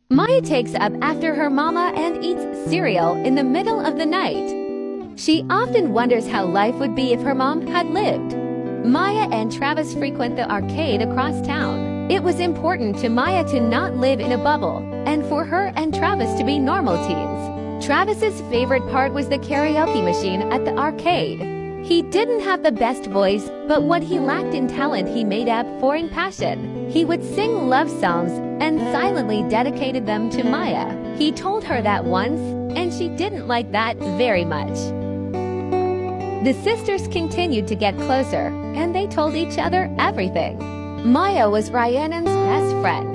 Maya takes up after her mama and eats cereal in the middle of the night. She often wonders how life would be if her mom had lived. Maya and Travis frequent the arcade across town. It was important to Maya to not live in a bubble, and for her and Travis to be normal teens. Travis's favorite part was the karaoke machine at the arcade. He didn't have the best voice, but what he lacked in talent he made up for in passion. He would sing love songs and silently dedicated them to Maya. He told her that once, and she didn't like that very much. The sisters continued to get closer, and they told each other everything. Maya was Rhiannon's best friend.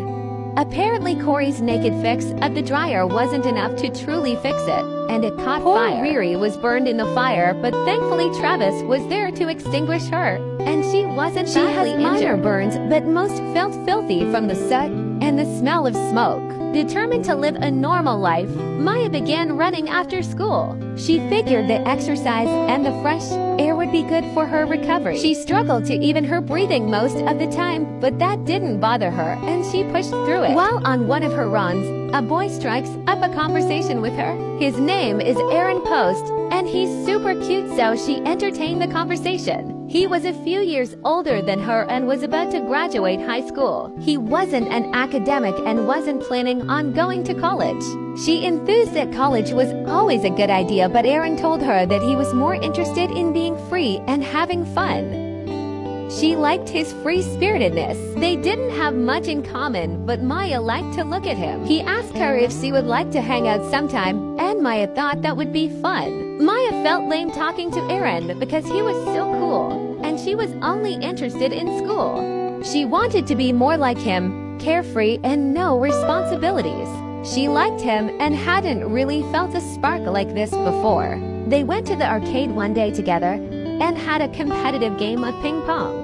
Apparently Corey's naked fix of the dryer wasn't enough to truly fix it, and it caught fire. Riri was burned in the fire, but thankfully Travis was there to extinguish her, and she wasn't badly injured. Minor burns, but most felt filthy from the soot and the smell of smoke. Determined to live a normal life, Maya began running after school. She figured the exercise and the fresh air would be good for her recovery. She struggled to even her breathing most of the time, but that didn't bother her, and she pushed through it. While on one of her runs, a boy strikes up a conversation with her. His name is Aaron Post, and he's super cute, so she entertained the conversation. He was a few years older than her and was about to graduate high school. He wasn't an academic and wasn't planning on going to college. She enthused that college was always a good idea, but Aaron told her that he was more interested in being free and having fun. She liked his free-spiritedness. They didn't have much in common, but Maya liked to look at him. He asked her if she would like to hang out sometime, and Maya thought that would be fun. Maya felt lame talking to Aaron because he was so cool, and she was only interested in school. She wanted to be more like him, carefree and no responsibilities. She liked him and hadn't really felt a spark like this before. They went to the arcade one day together and had a competitive game of ping pong.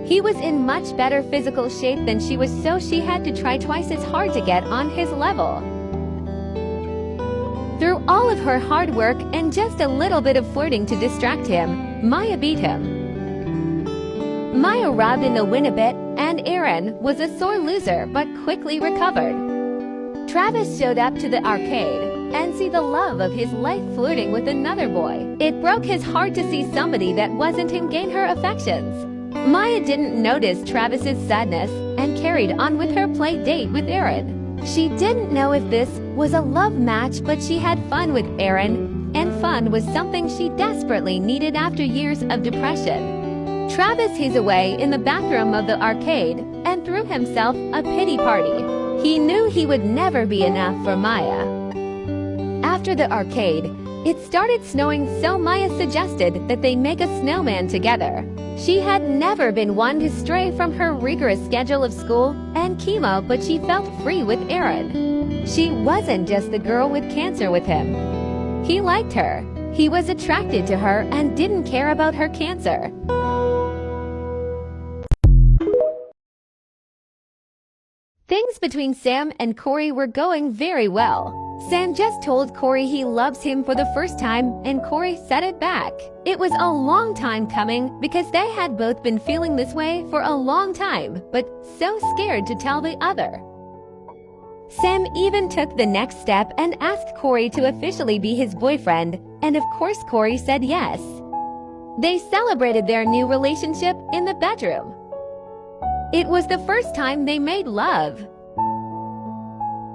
He was in much better physical shape than she was, so she had to try twice as hard to get on his level. Through all of her hard work and just a little bit of flirting to distract him, Maya beat him. Maya robbed in the win a bit, and Aaron was a sore loser but quickly recovered. Travis showed up to the arcade and see the love of his life flirting with another boy. It broke his heart to see somebody that wasn't him gain her affections. Maya didn't notice Travis's sadness and carried on with her play date with Aaron. She didn't know if this was a love match, but she had fun with Aaron, and fun was something she desperately needed after years of depression. Travis hid away in the bathroom of the arcade and threw himself a pity party. He knew he would never be enough for Maya. After the arcade, it started snowing, so Maya suggested that they make a snowman together. She had never been one to stray from her rigorous schedule of school and chemo, but she felt free with Aaron. She wasn't just the girl with cancer with him. He liked her. He was attracted to her and didn't care about her cancer. Things between Sam and Corey were going very well. Sam just told Corey he loves him for the first time, and Corey said it back. It was a long time coming because they had both been feeling this way for a long time, but so scared to tell the other. Sam even took the next step and asked Corey to officially be his boyfriend, and of course Corey said yes. They celebrated their new relationship in the bedroom. It was the first time they made love.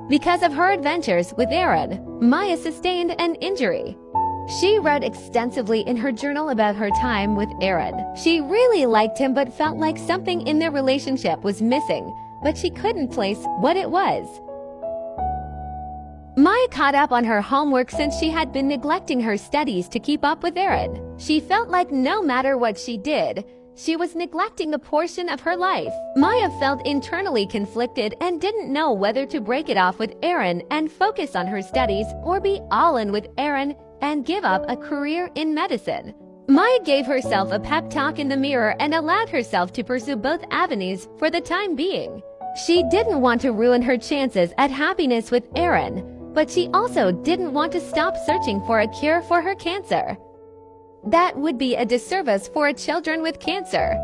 Because of her adventures with Aaron, Maya sustained an injury. She wrote extensively in her journal about her time with Aaron. She really liked him but felt like something in their relationship was missing, but she couldn't place what it was. Maya caught up on her homework since she had been neglecting her studies to keep up with Aaron. She felt like no matter what she did, she was neglecting a portion of her life. Maya felt internally conflicted and didn't know whether to break it off with Aaron and focus on her studies or be all in with Aaron and give up a career in medicine. Maya gave herself a pep talk in the mirror and allowed herself to pursue both avenues for the time being. She didn't want to ruin her chances at happiness with Aaron, but she also didn't want to stop searching for a cure for her cancer. That would be a disservice for children with cancer.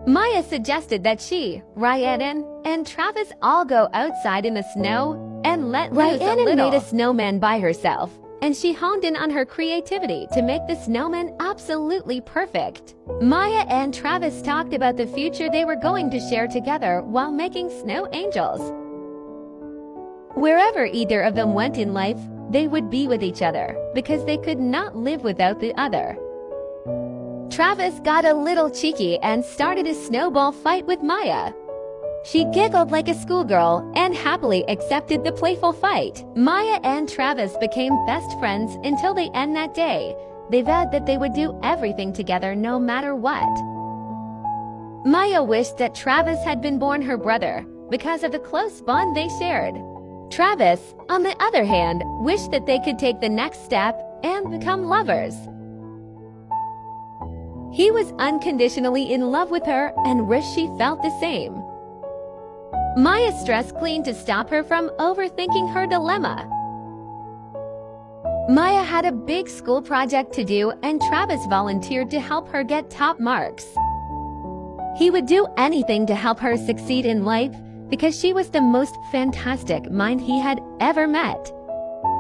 Maya suggested that she, Rhiannon, and Travis all go outside in the snow and let loose a little. Ryan made a snowman by herself, and she honed in on her creativity to make the snowman absolutely perfect. Maya and Travis talked about the future they were going to share together while making snow angels. Wherever either of them went in life, they would be with each other because they could not live without the other. Travis got a little cheeky and started a snowball fight with Maya. She giggled like a schoolgirl and happily accepted the playful fight. Maya and Travis became best friends until the end that day. They vowed that they would do everything together no matter what. Maya wished that Travis had been born her brother because of the close bond they shared. Travis, on the other hand, wished that they could take the next step and become lovers. He was unconditionally in love with her and wished she felt the same. Maya stressed clean to stop her from overthinking her dilemma. Maya had a big school project to do, and Travis volunteered to help her get top marks. He would do anything to help her succeed in life because she was the most fantastic mind he had ever met.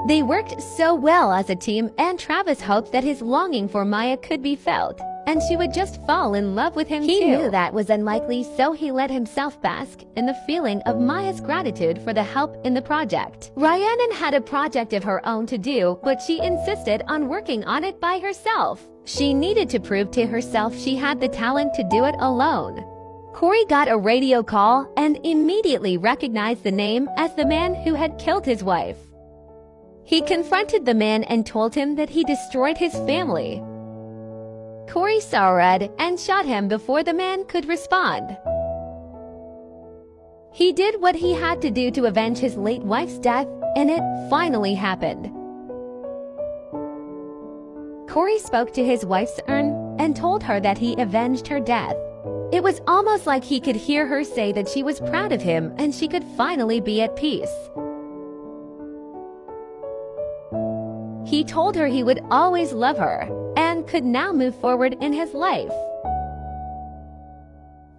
They worked so well as a team, and Travis hoped that his longing for Maya could be felt, and she would just fall in love with him too. He knew that was unlikely, so he let himself bask in the feeling of Maya's gratitude for the help in the project. Rhiannon had a project of her own to do, but she insisted on working on it by herself. She needed to prove to herself she had the talent to do it alone. Corey got a radio call and immediately recognized the name as the man who had killed his wife. He confronted the man and told him that he destroyed his family. Corey saw red and shot him before the man could respond. He did what he had to do to avenge his late wife's death, and it finally happened. Corey spoke to his wife's urn and told her that he avenged her death. It was almost like he could hear her say that she was proud of him and she could finally be at peace. He told her he would always love her and could now move forward in his life.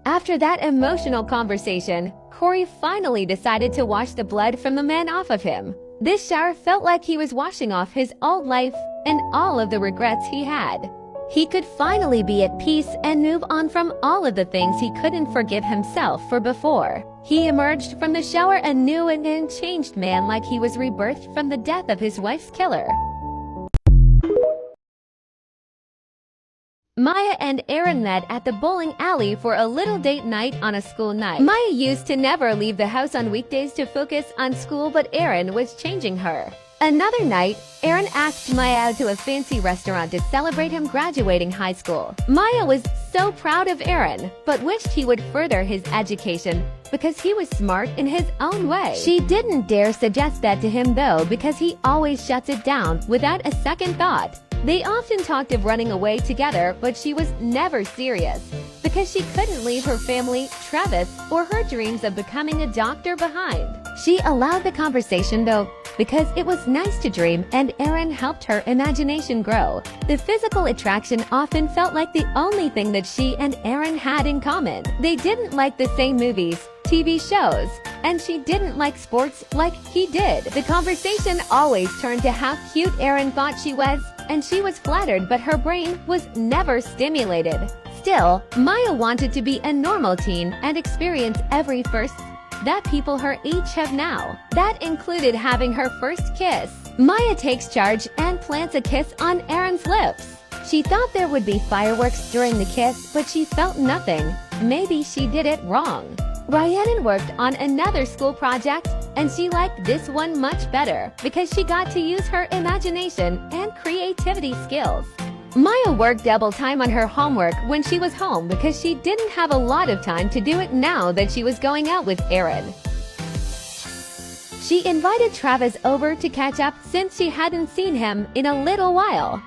After that emotional conversation, Corey finally decided to wash the blood from the man off of him. This shower felt like he was washing off his old life and all of the regrets he had. He could finally be at peace and move on from all of the things he couldn't forgive himself for before. He emerged from the shower a new and changed man, like he was rebirthed from the death of his wife's killer. Maya and Aaron met at the bowling alley for a little date night on a school night. Maya used to never leave the house on weekdays to focus on school, but Aaron was changing her. Another night, Aaron asked Maya out to a fancy restaurant to celebrate him graduating high school. Maya was so proud of Aaron, but wished he would further his education because he was smart in his own way. She didn't dare suggest that to him though, because he always shuts it down without a second thought. They often talked of running away together, but she was never serious because she couldn't leave her family, Travis, or her dreams of becoming a doctor behind. She allowed the conversation though, because it was nice to dream and Aaron helped her imagination grow. The physical attraction often felt like the only thing that she and Aaron had in common. They didn't like the same movies, TV shows, and she didn't like sports like he did. The conversation always turned to how cute Aaron thought she was, and she was flattered, but her brain was never stimulated. Still, Maya wanted to be a normal teen and experience every first that people her age have now. That included having her first kiss. Maya takes charge and plants a kiss on Aaron's lips. She thought there would be fireworks during the kiss, but she felt nothing. Maybe she did it wrong. Rhiannon worked on another school project, and she liked this one much better because she got to use her imagination and creativity skills. Maya worked double time on her homework when she was home because she didn't have a lot of time to do it now that she was going out with Aaron. She invited Travis over to catch up since she hadn't seen him in a little while.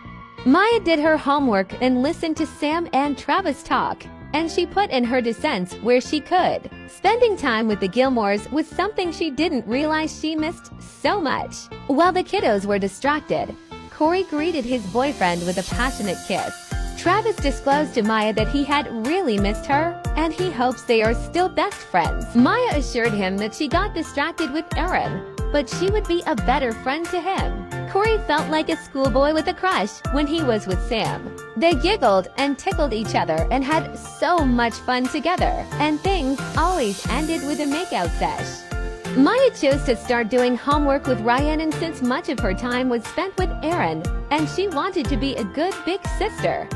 Maya did her homework and listened to Sam and Travis talk, and she put in her 2 cents where she could. Spending time with the Gilmores was something she didn't realize she missed so much. While the kiddos were distracted, Corey greeted his boyfriend with a passionate kiss. Travis disclosed to Maya that he had really missed her, and he hopes they are still best friends. Maya assured him that she got distracted with Aaron, but she would be a better friend to him. Corey felt like a schoolboy with a crush when he was with Sam. They giggled and tickled each other and had so much fun together, and things always ended with a makeout sesh. Maya chose to start doing homework with Rhiannon since much of her time was spent with Aaron, and she wanted to be a good big sister.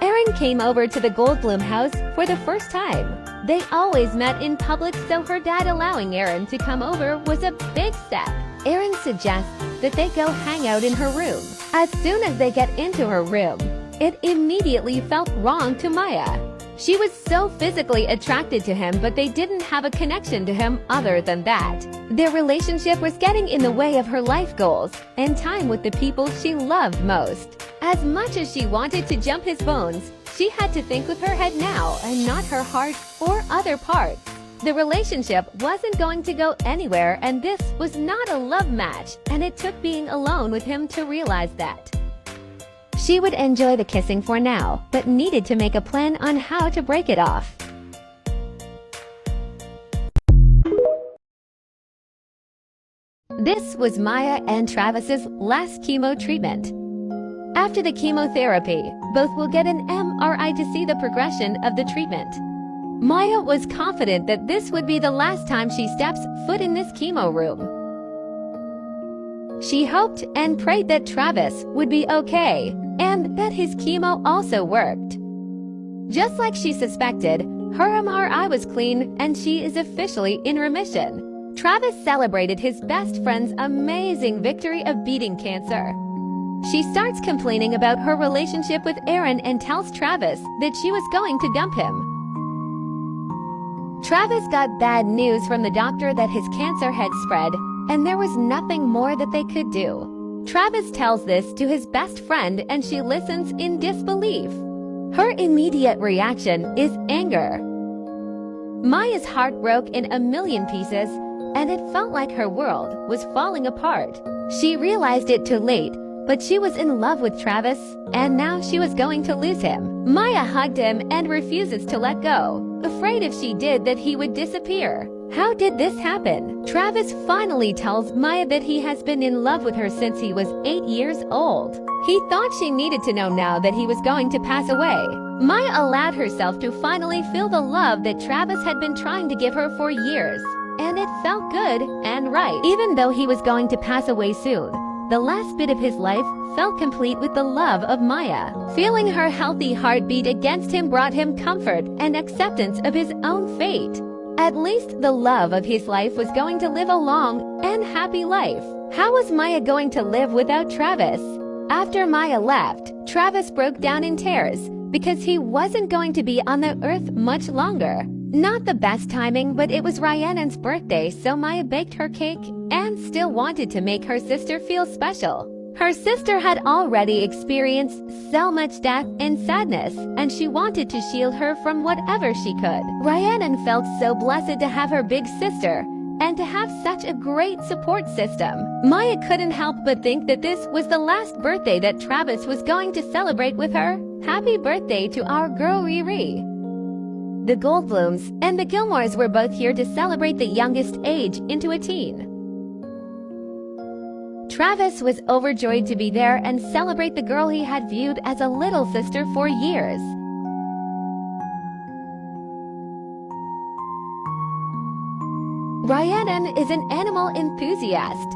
Aaron came over to the Goldblum house for the first time. They always met in public, so her dad allowing Aaron to come over was a big step. Aaron suggests that they go hang out in her room. As soon as they get into her room, it immediately felt wrong to Maya. She was so physically attracted to him, but they didn't have a connection to him other than that. Their relationship was getting in the way of her life goals and time with the people she loved most. As much as she wanted to jump his bones, she had to think with her head now and not her heart or other parts. The relationship wasn't going to go anywhere, and this was not a love match, and it took being alone with him to realize that. She would enjoy the kissing for now, but needed to make a plan on how to break it off. This was Maya and Travis's last chemo treatment. After the chemotherapy, both will get an MRI to see the progression of the treatment. Maya was confident that this would be the last time she steps foot in this chemo room. She hoped and prayed that Travis would be okay, and that his chemo also worked. Just like she suspected, her MRI was clean and she is officially in remission. Travis celebrated his best friend's amazing victory of beating cancer. She starts complaining about her relationship with Aaron and tells Travis that she was going to dump him. Travis got bad news from the doctor that his cancer had spread, and there was nothing more that they could do. Travis tells this to his best friend, and she listens in disbelief. Her immediate reaction is anger. Maya's heart broke in a million pieces, and it felt like her world was falling apart. She realized it too late, but she was in love with Travis, and now she was going to lose him. Maya hugged him and refuses to let go, afraid if she did that he would disappear. How did this happen? Travis finally tells Maya that he has been in love with her since he was 8 years old. He thought she needed to know now that he was going to pass away. Maya allowed herself to finally feel the love that Travis had been trying to give her for years. And it felt good and right. Even though he was going to pass away soon, the last bit of his life felt complete with the love of Maya. Feeling her healthy heartbeat against him brought him comfort and acceptance of his own fate. At least the love of his life was going to live a long and happy life. How was Maya going to live without Travis? After Maya left, Travis broke down in tears because he wasn't going to be on the earth much longer. Not the best timing, but it was Rhiannon's birthday, so Maya baked her cake and still wanted to make her sister feel special. Her sister had already experienced so much death and sadness, and she wanted to shield her from whatever she could. Rhiannon felt so blessed to have her big sister and to have such a great support system. Maya couldn't help but think that this was the last birthday that Travis was going to celebrate with her. Happy birthday to our girl Riri. The Goldblums and the Gilmores were both here to celebrate the youngest age into a teen. Travis was overjoyed to be there and celebrate the girl he had viewed as a little sister for years. Rhiannon is an animal enthusiast.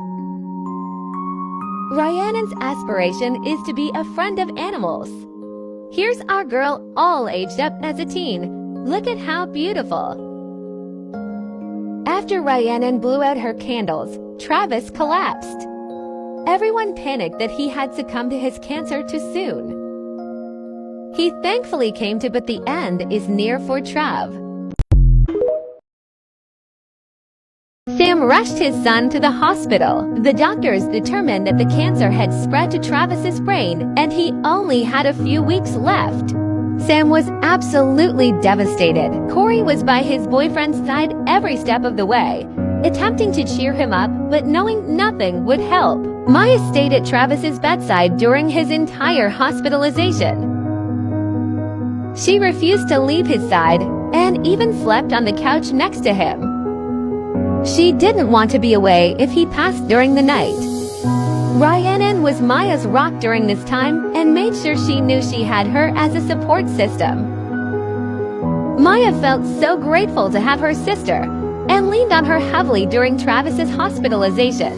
Rhiannon's aspiration is to be a friend of animals. Here's our girl all aged up as a teen. Look at how beautiful. After Rhiannon blew out her candles, Travis collapsed. Everyone panicked that he had succumbed to his cancer too soon. He thankfully came to, but the end is near for Trav. Sam rushed his son to the hospital. The doctors determined that the cancer had spread to Travis's brain and he only had a few weeks left. Sam was absolutely devastated. Corey was by his boyfriend's side every step of the way, attempting to cheer him up, but knowing nothing would help. Maya stayed at Travis's bedside during his entire hospitalization. She refused to leave his side and even slept on the couch next to him. She didn't want to be away if he passed during the night. Rhiannon was Maya's rock during this time and made sure she knew she had her as a support system. Maya felt so grateful to have her sister and leaned on her heavily during Travis's hospitalization.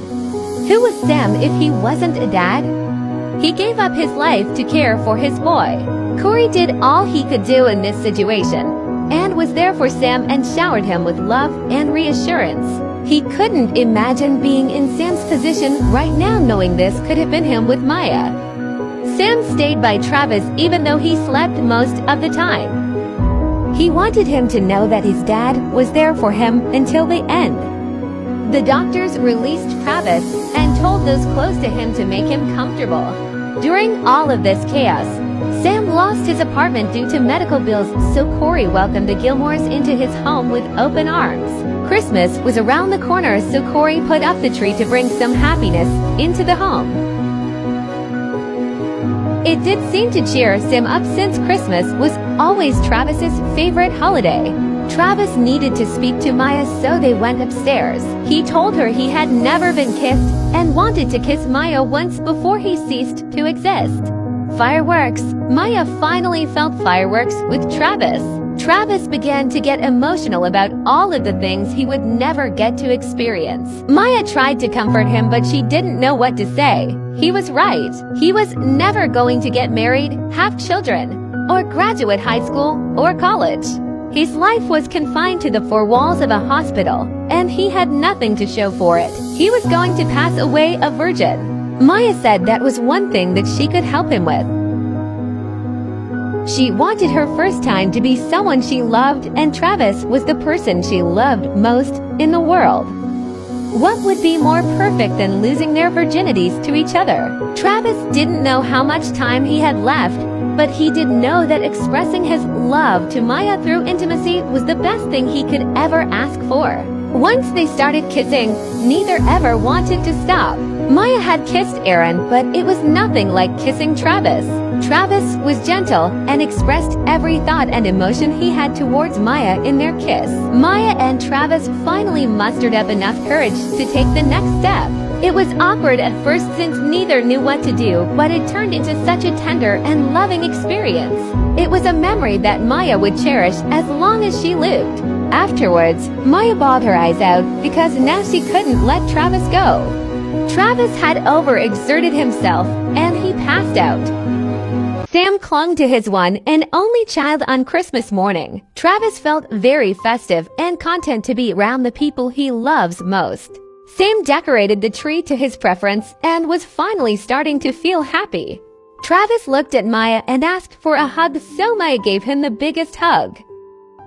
Who was Sam if he wasn't a dad? He gave up his life to care for his boy. Corey did all he could do in this situation and was there for Sam and showered him with love and reassurance. He couldn't imagine being in Sam's position right now, knowing this could have been him with Maya. Sam stayed by Travis even though he slept most of the time. He wanted him to know that his dad was there for him until the end. The doctors released Travis and told those close to him to make him comfortable. During all of this chaos, Sam lost his apartment due to medical bills, so Corey welcomed the Gilmores into his home with open arms. Christmas was around the corner, so Corey put up the tree to bring some happiness into the home. It did seem to cheer Sam up since Christmas was always Travis's favorite holiday. Travis needed to speak to Maya, so they went upstairs. He told her he had never been kissed and wanted to kiss Maya once before he ceased to exist. Fireworks. Maya finally felt fireworks with Travis. Travis began to get emotional about all of the things he would never get to experience. Maya tried to comfort him, but she didn't know what to say. He was right. He was never going to get married, have children, or graduate high school or college. His life was confined to the four walls of a hospital, and he had nothing to show for it. He was going to pass away a virgin. Maya said that was one thing that she could help him with. She wanted her first time to be someone she loved, and Travis was the person she loved most in the world. What would be more perfect than losing their virginities to each other? Travis didn't know how much time he had left, but he did know that expressing his love to Maya through intimacy was the best thing he could ever ask for. Once they started kissing, neither ever wanted to stop. Maya had kissed Aaron, but it was nothing like kissing Travis. Travis was gentle and expressed every thought and emotion he had towards Maya in their kiss. Maya and Travis finally mustered up enough courage to take the next step. It was awkward at first since neither knew what to do, but it turned into such a tender and loving experience. It was a memory that Maya would cherish as long as she lived. Afterwards, Maya bawled her eyes out because now she couldn't let Travis go. Travis had overexerted himself, and he passed out. Sam clung to his one and only child on Christmas morning. Travis felt very festive and content to be around the people he loves most. Sam decorated the tree to his preference and was finally starting to feel happy. Travis looked at Maya and asked for a hug, so Maya gave him the biggest hug.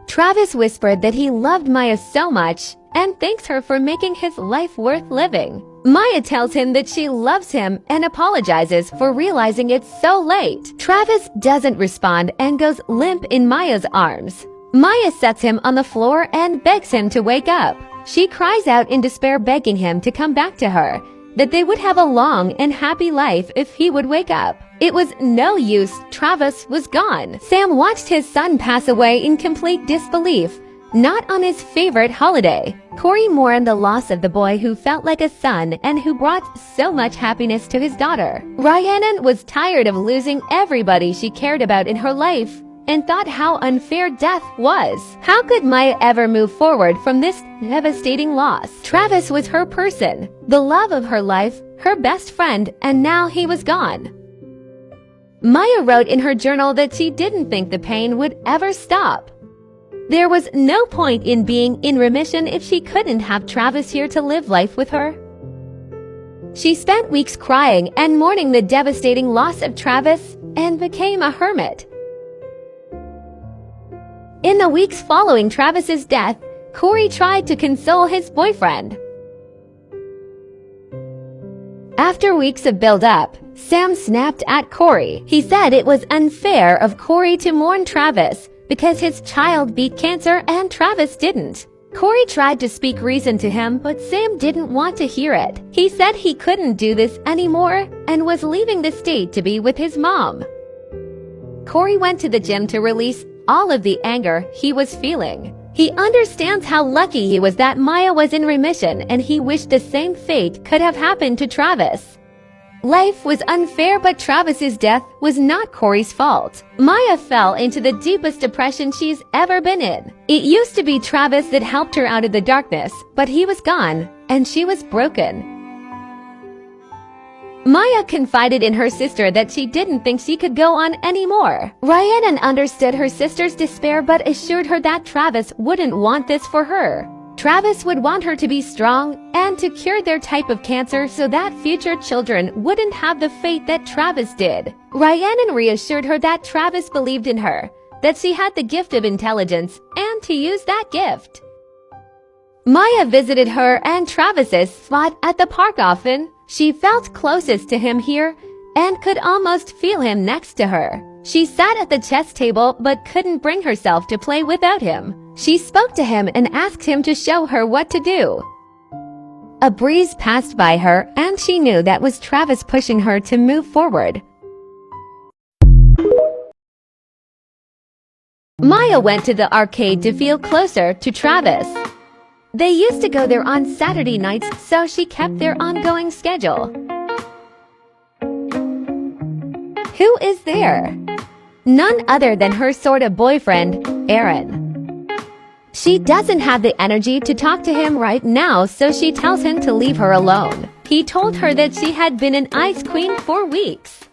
Travis whispered that he loved Maya so much and thanks her for making his life worth living. Maya tells him that she loves him and apologizes for realizing it's so late. Travis doesn't respond and goes limp in Maya's arms. Maya sets him on the floor and begs him to wake up. She cries out in despair, begging him to come back to her, that they would have a long and happy life if he would wake up. It was no use. Travis was gone. Sam watched his son pass away in complete disbelief. Not on his favorite holiday. Corey mourned the loss of the boy who felt like a son and who brought so much happiness to his daughter. Rhiannon was tired of losing everybody she cared about in her life and thought how unfair death was. How could Maya ever move forward from this devastating loss? Travis was her person, the love of her life, her best friend, and now he was gone. Maya wrote in her journal that she didn't think the pain would ever stop. There was no point in being in remission if she couldn't have Travis here to live life with her. She spent weeks crying and mourning the devastating loss of Travis and became a hermit. In the weeks following Travis's death, Corey tried to console his boyfriend. After weeks of build-up, Sam snapped at Corey. He said it was unfair of Corey to mourn Travis because his child beat cancer and Travis didn't. Corey tried to speak reason to him, but Sam didn't want to hear it. He said he couldn't do this anymore and was leaving the state to be with his mom. Corey went to the gym to release all of the anger he was feeling. He understands how lucky he was that Maya was in remission, and he wished the same fate could have happened to Travis. Life was unfair, but Travis's death was not Corey's fault. Maya fell into the deepest depression she's ever been in. It used to be Travis that helped her out of the darkness, but he was gone, and she was broken. Maya confided in her sister that she didn't think she could go on anymore. Rhiannon understood her sister's despair but assured her that Travis wouldn't want this for her. Travis would want her to be strong and to cure their type of cancer so that future children wouldn't have the fate that Travis did. Rhiannon reassured her that Travis believed in her, that she had the gift of intelligence, and to use that gift. Maya visited her and Travis's spot at the park often. She felt closest to him here and could almost feel him next to her. She sat at the chess table but couldn't bring herself to play without him. She spoke to him and asked him to show her what to do. A breeze passed by her and she knew that was Travis pushing her to move forward. Maya went to the arcade to feel closer to Travis. They used to go there on Saturday nights, so she kept their ongoing schedule. Who is there? None other than her sort of boyfriend, Aaron. She doesn't have the energy to talk to him right now, so she tells him to leave her alone. He told her that she had been an ice queen for weeks.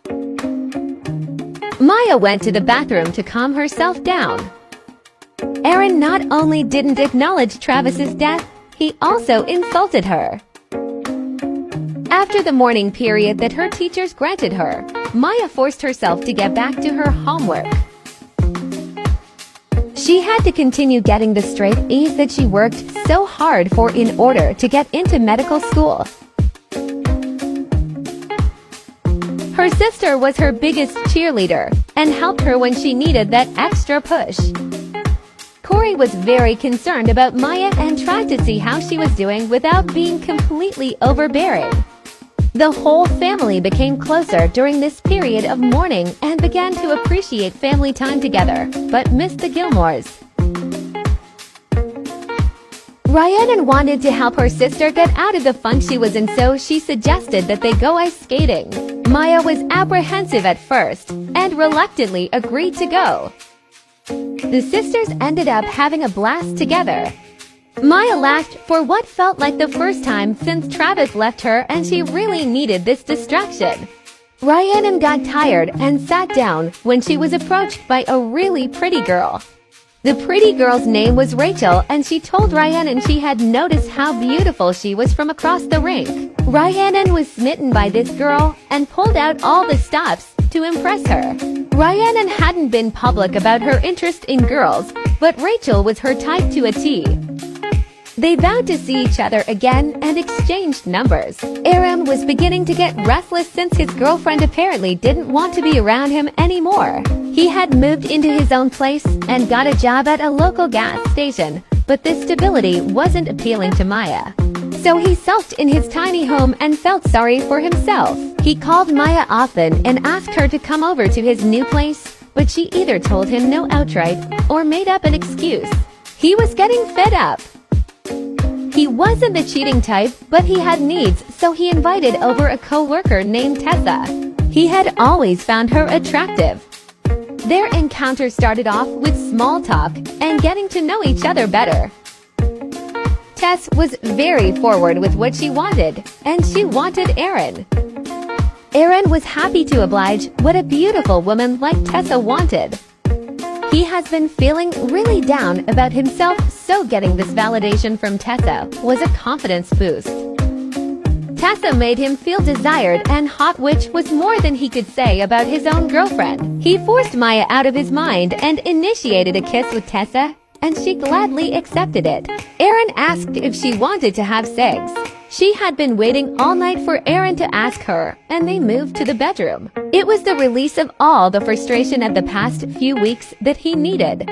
Maya went to the bathroom to calm herself down. Aaron not only didn't acknowledge Travis's death, he also insulted her. After the mourning period that her teachers granted her, Maya forced herself to get back to her homework. She had to continue getting the straight A's that she worked so hard for in order to get into medical school. Her sister was her biggest cheerleader and helped her when she needed that extra push. Corey was very concerned about Maya and tried to see how she was doing without being completely overbearing. The whole family became closer during this period of mourning and began to appreciate family time together, but missed the Gilmores. Rhiannon wanted to help her sister get out of the funk she was in, so she suggested that they go ice skating. Maya was apprehensive at first and reluctantly agreed to go. The sisters ended up having a blast together. Maya laughed for what felt like the first time since Travis left her, and she really needed this distraction. Rhiannon got tired and sat down when she was approached by a really pretty girl. The pretty girl's name was Rachel, and she told Rhiannon she had noticed how beautiful she was from across the rink. Rhiannon was smitten by this girl and pulled out all the stops to impress her. Rhiannon hadn't been public about her interest in girls, but Rachel was her type to a T. They vowed to see each other again and exchanged numbers. Aaron was beginning to get restless since his girlfriend apparently didn't want to be around him anymore. He had moved into his own place and got a job at a local gas station, but this stability wasn't appealing to Maya. So he sulked in his tiny home and felt sorry for himself. He called Maya often and asked her to come over to his new place, but she either told him no outright or made up an excuse. He was getting fed up. He wasn't the cheating type, but he had needs, so he invited over a co-worker named Tessa. He had always found her attractive. Their encounter started off with small talk and getting to know each other better. Tess was very forward with what she wanted, and she wanted Aaron. Aaron was happy to oblige what a beautiful woman like Tessa wanted. He has been feeling really down about himself, so getting this validation from Tessa was a confidence boost. Tessa made him feel desired and hot, which was more than he could say about his own girlfriend. He forced Maya out of his mind and initiated a kiss with Tessa, and she gladly accepted it. Aaron asked if she wanted to have sex. She had been waiting all night for Aaron to ask her, and they moved to the bedroom. It was the release of all the frustration of the past few weeks that he needed.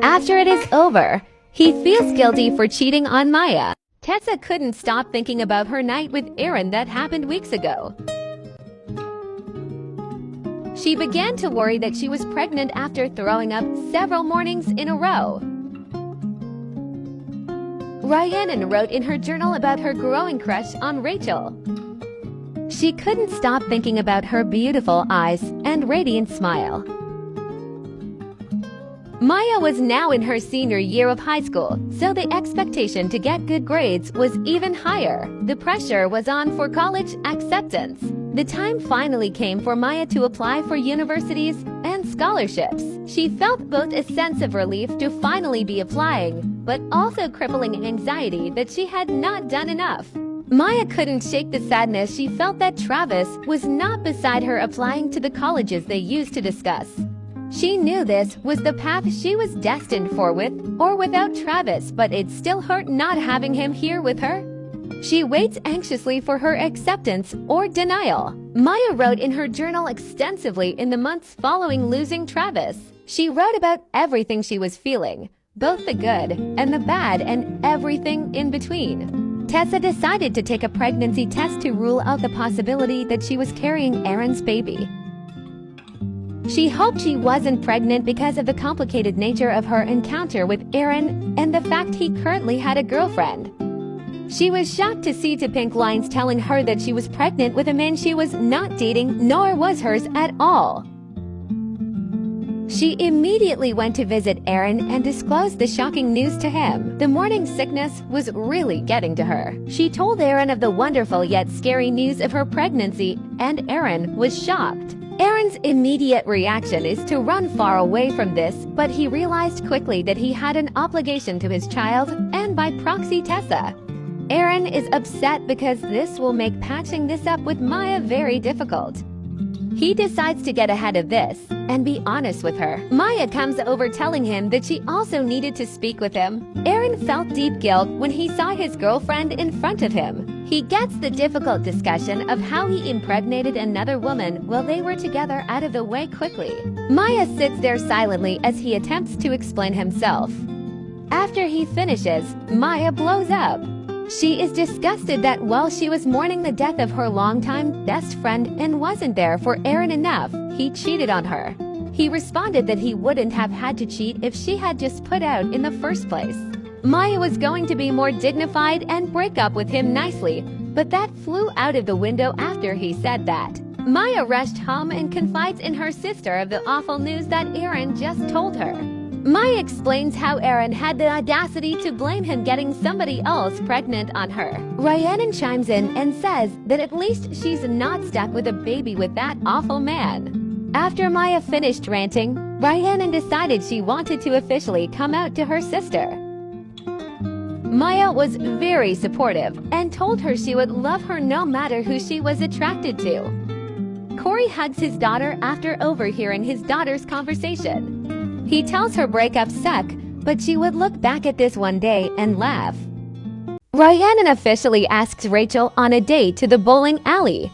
After it is over, he feels guilty for cheating on Maya. Tessa couldn't stop thinking about her night with Aaron that happened weeks ago. She began to worry that she was pregnant after throwing up several mornings in a row. Rhiannon wrote in her journal about her growing crush on Rachel. She couldn't stop thinking about her beautiful eyes and radiant smile. Maya was now in her senior year of high school, so the expectation to get good grades was even higher. The pressure was on for college acceptance. The time finally came for Maya to apply for universities and scholarships. She felt both a sense of relief to finally be applying, but also crippling anxiety that she had not done enough. Maya couldn't shake the sadness she felt that Travis was not beside her applying to the colleges they used to discuss. She knew this was the path she was destined for, with or without Travis, but it still hurt not having him here with her. She waits anxiously for her acceptance or denial. Maya wrote in her journal extensively in the months following losing Travis. She wrote about everything she was feeling, both the good and the bad and everything in between. Tessa decided to take a pregnancy test to rule out the possibility that she was carrying Aaron's baby. She hoped she wasn't pregnant because of the complicated nature of her encounter with Aaron and the fact he currently had a girlfriend. She was shocked to see the pink lines telling her that she was pregnant with a man she was not dating, nor was hers at all. She immediately went to visit Aaron and disclosed the shocking news to him. The morning sickness was really getting to her. She told Aaron of the wonderful yet scary news of her pregnancy, and Aaron was shocked. Aaron's immediate reaction is to run far away from this, but he realized quickly that he had an obligation to his child and by proxy Tessa. Aaron is upset because this will make patching this up with Maya very difficult. He decides to get ahead of this and be honest with her. Maya comes over telling him that she also needed to speak with him. Aaron felt deep guilt when he saw his girlfriend in front of him. He gets the difficult discussion of how he impregnated another woman while they were together out of the way quickly. Maya sits there silently as he attempts to explain himself. After he finishes, Maya blows up. She is disgusted that while she was mourning the death of her longtime best friend and wasn't there for Aaron enough, he cheated on her. He responded that he wouldn't have had to cheat if she had just put out in the first place. Maya was going to be more dignified and break up with him nicely, but that flew out of the window after he said that. Maya rushed home and confides in her sister of the awful news that Aaron just told her. Maya explains how Aaron had the audacity to blame him getting somebody else pregnant on her. Rhiannon chimes in and says that at least she's not stuck with a baby with that awful man. After Maya finished ranting, Rhiannon decided she wanted to officially come out to her sister. Maya was very supportive and told her she would love her no matter who she was attracted to. Corey hugs his daughter after overhearing his daughter's conversation. He tells her breakups suck, but she would look back at this one day and laugh. Rhiannon officially asks Rachel on a date to the bowling alley.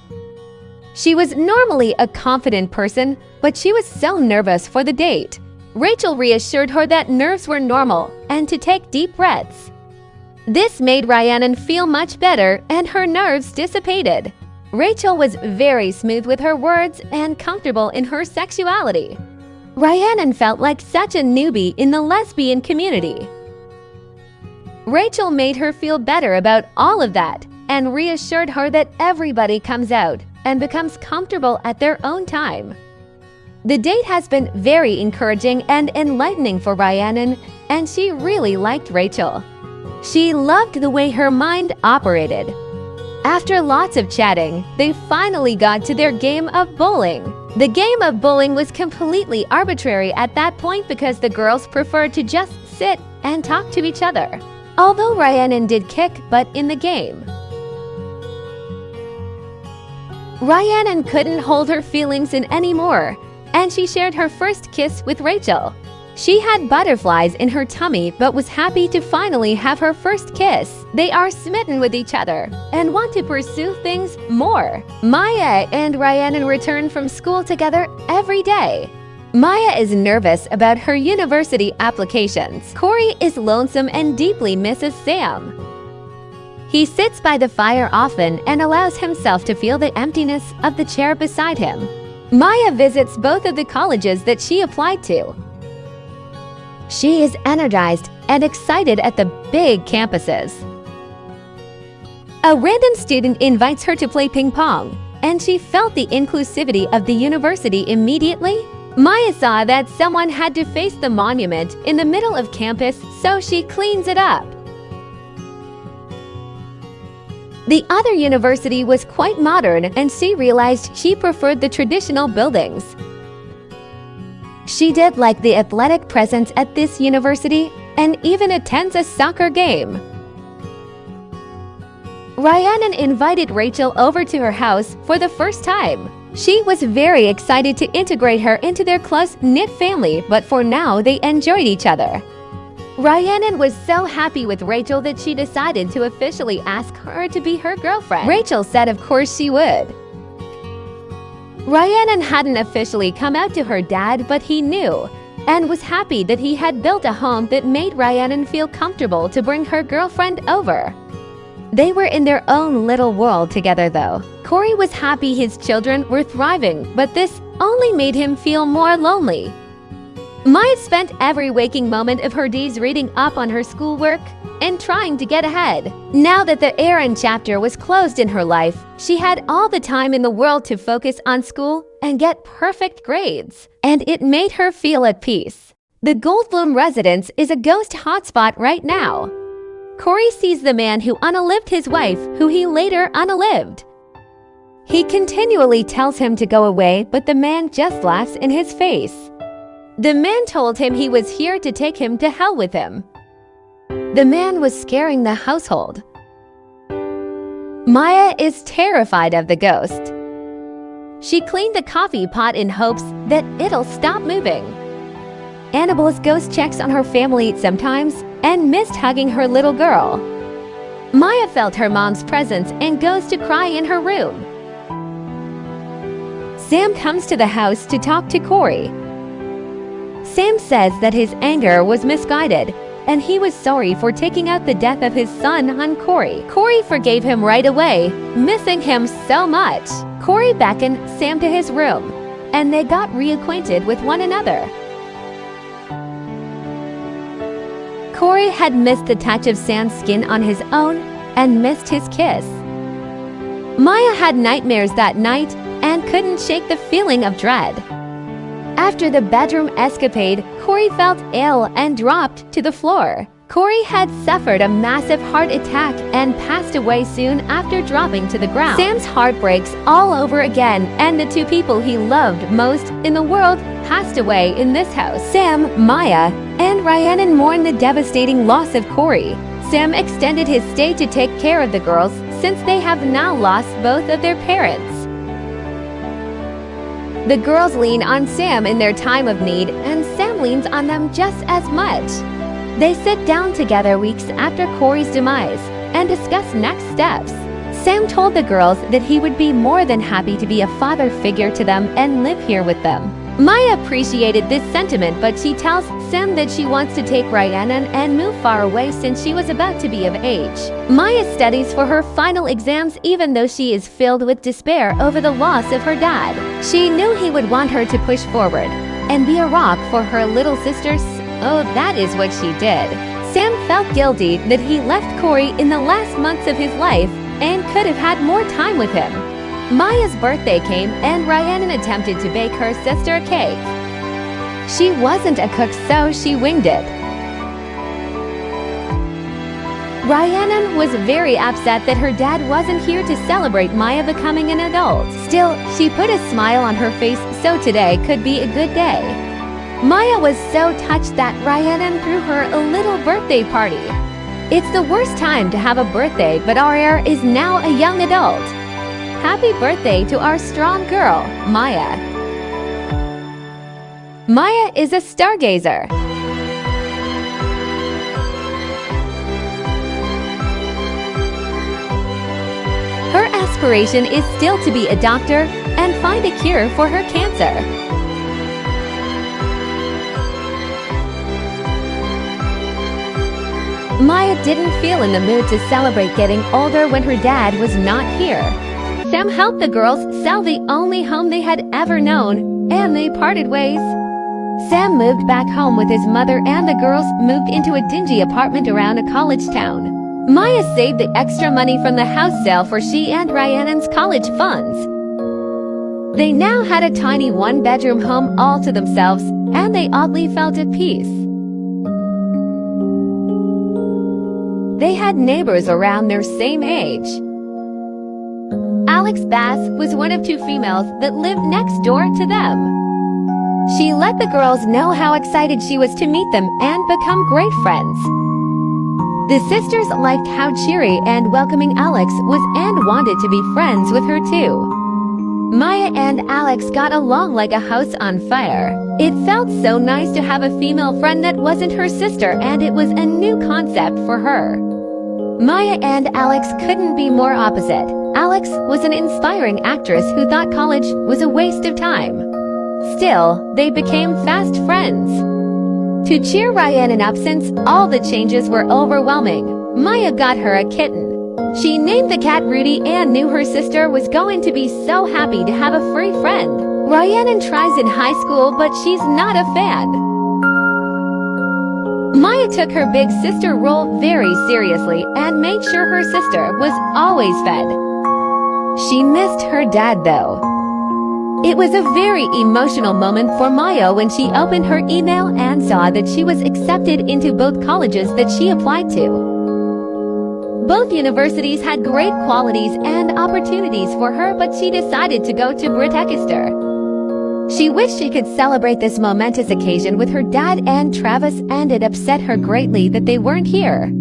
She was normally a confident person, but she was so nervous for the date. Rachel reassured her that nerves were normal and to take deep breaths. This made Rhiannon feel much better and her nerves dissipated. Rachel was very smooth with her words and comfortable in her sexuality. Rhiannon felt like such a newbie in the lesbian community. Rachel made her feel better about all of that and reassured her that everybody comes out and becomes comfortable at their own time. The date has been very encouraging and enlightening for Rhiannon, and she really liked Rachel. She loved the way her mind operated. After lots of chatting, they finally got to their game of bowling. The game of bowling was completely arbitrary at that point because the girls preferred to just sit and talk to each other. Although Rhiannon did kick butt in the game. Rhiannon couldn't hold her feelings in anymore, and she shared her first kiss with Rachel. She had butterflies in her tummy but was happy to finally have her first kiss. They are smitten with each other and want to pursue things more. Maya and Rhiannon return from school together every day. Maya is nervous about her university applications. Corey is lonesome and deeply misses Sam. He sits by the fire often and allows himself to feel the emptiness of the chair beside him. Maya visits both of the colleges that she applied to. She is energized and excited at the big campuses. A random student invites her to play ping pong, and she felt the inclusivity of the university immediately. Maya saw that someone had to face the monument in the middle of campus, so she cleans it up. The other university was quite modern, and she realized she preferred the traditional buildings. She did like the athletic presence at this university and even attends a soccer game. Rhiannon invited Rachel over to her house for the first time. She was very excited to integrate her into their close-knit family, but for now they enjoyed each other. Rhiannon was so happy with Rachel that she decided to officially ask her to be her girlfriend. Rachel said of course she would. Rhiannon hadn't officially come out to her dad, but he knew and was happy that he had built a home that made Rhiannon feel comfortable to bring her girlfriend over. They were in their own little world together though. Corey was happy his children were thriving, but this only made him feel more lonely. Maya spent every waking moment of her days reading up on her schoolwork and trying to get ahead. Now that the Aaron chapter was closed in her life, she had all the time in the world to focus on school and get perfect grades, and it made her feel at peace. The Goldblum residence is a ghost hotspot right now. Corey sees the man who unalived his wife, who he later unalived. He continually tells him to go away, but the man just laughs in his face. The man told him he was here to take him to hell with him. The man was scaring the household. Maya is terrified of the ghost. She cleaned the coffee pot in hopes that it'll stop moving. Annabelle's ghost checks on her family sometimes and missed hugging her little girl. Maya felt her mom's presence and goes to cry in her room. Sam comes to the house to talk to Corey. Sam says that his anger was misguided and he was sorry for taking out the death of his son on Corey. Corey forgave him right away, missing him so much. Corey beckoned Sam to his room and they got reacquainted with one another. Corey had missed the touch of Sam's skin on his own and missed his kiss. Maya had nightmares that night and couldn't shake the feeling of dread. After the bedroom escapade, Corey felt ill and dropped to the floor. Corey had suffered a massive heart attack and passed away soon after dropping to the ground. Sam's heart breaks all over again, and the two people he loved most in the world passed away in this house. Sam, Maya, and Rhiannon mourn the devastating loss of Corey. Sam extended his stay to take care of the girls since they have now lost both of their parents. The girls lean on Sam in their time of need, and Sam leans on them just as much. They sit down together weeks after Corey's demise and discuss next steps. Sam told the girls that he would be more than happy to be a father figure to them and live here with them. Maya appreciated this sentiment, but she tells Sam that she wants to take Rhiannon and move far away since she was about to be of age. Maya studies for her final exams even though she is filled with despair over the loss of her dad. She knew he would want her to push forward and be a rock for her little sisters. Oh, that is what she did. Sam felt guilty that he left Corey in the last months of his life and could have had more time with him. Maya's birthday came and Rhiannon attempted to bake her sister a cake. She wasn't a cook, so she winged it. Rhiannon was very upset that her dad wasn't here to celebrate Maya becoming an adult. Still, she put a smile on her face, so today could be a good day. Maya was so touched that Rhiannon threw her a little birthday party. It's the worst time to have a birthday, but our heir is now a young adult. Happy birthday to our strong girl, Maya. Maya is a stargazer. Her aspiration is still to be a doctor and find a cure for her cancer. Maya didn't feel in the mood to celebrate getting older when her dad was not here. Sam helped the girls sell the only home they had ever known, and they parted ways. Sam moved back home with his mother and the girls moved into a dingy apartment around a college town. Maya saved the extra money from the house sale for she and Rhiannon's college funds. They now had a tiny one-bedroom home all to themselves, and they oddly felt at peace. They had neighbors around their same age. Alex Bass was one of two females that lived next door to them. She let the girls know how excited she was to meet them and become great friends. The sisters liked how cheery and welcoming Alex was and wanted to be friends with her too. Maya and Alex got along like a house on fire. It felt so nice to have a female friend that wasn't her sister, and it was a new concept for her. Maya and Alex couldn't be more opposite. Alex was an inspiring actress who thought college was a waste of time. Still, they became fast friends. To cheer Rhiannon up since all the changes were overwhelming, Maya got her a kitten. She named the cat Rudy and knew her sister was going to be so happy to have a furry friend. Rhiannon tries in high school, but she's not a fan. Maya took her big sister role very seriously and made sure her sister was always fed. She missed her dad though. It was a very emotional moment for Maya when she opened her email and saw that she was accepted into both colleges that she applied to. Both universities had great qualities and opportunities for her, but she decided to go to Brickester. She wished she could celebrate this momentous occasion with her dad and Travis, and it upset her greatly that they weren't here.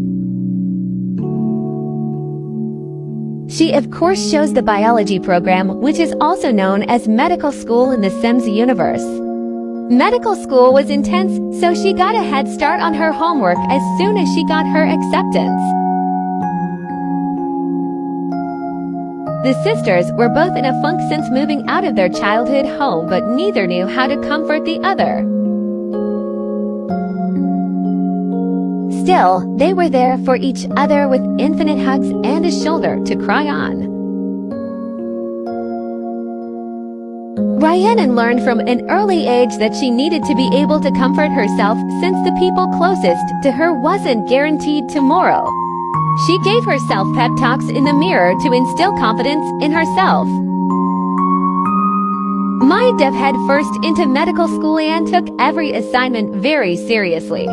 She of course chose the biology program, which is also known as medical school in the Sims universe. Medical school was intense, so she got a head start on her homework as soon as she got her acceptance. The sisters were both in a funk since moving out of their childhood home, but neither knew how to comfort the other. Still, they were there for each other with infinite hugs and a shoulder to cry on. Rhiannon learned from an early age that she needed to be able to comfort herself since the people closest to her wasn't guaranteed tomorrow. She gave herself pep talks in the mirror to instill confidence in herself. Maya dove head first into medical school and took every assignment very seriously.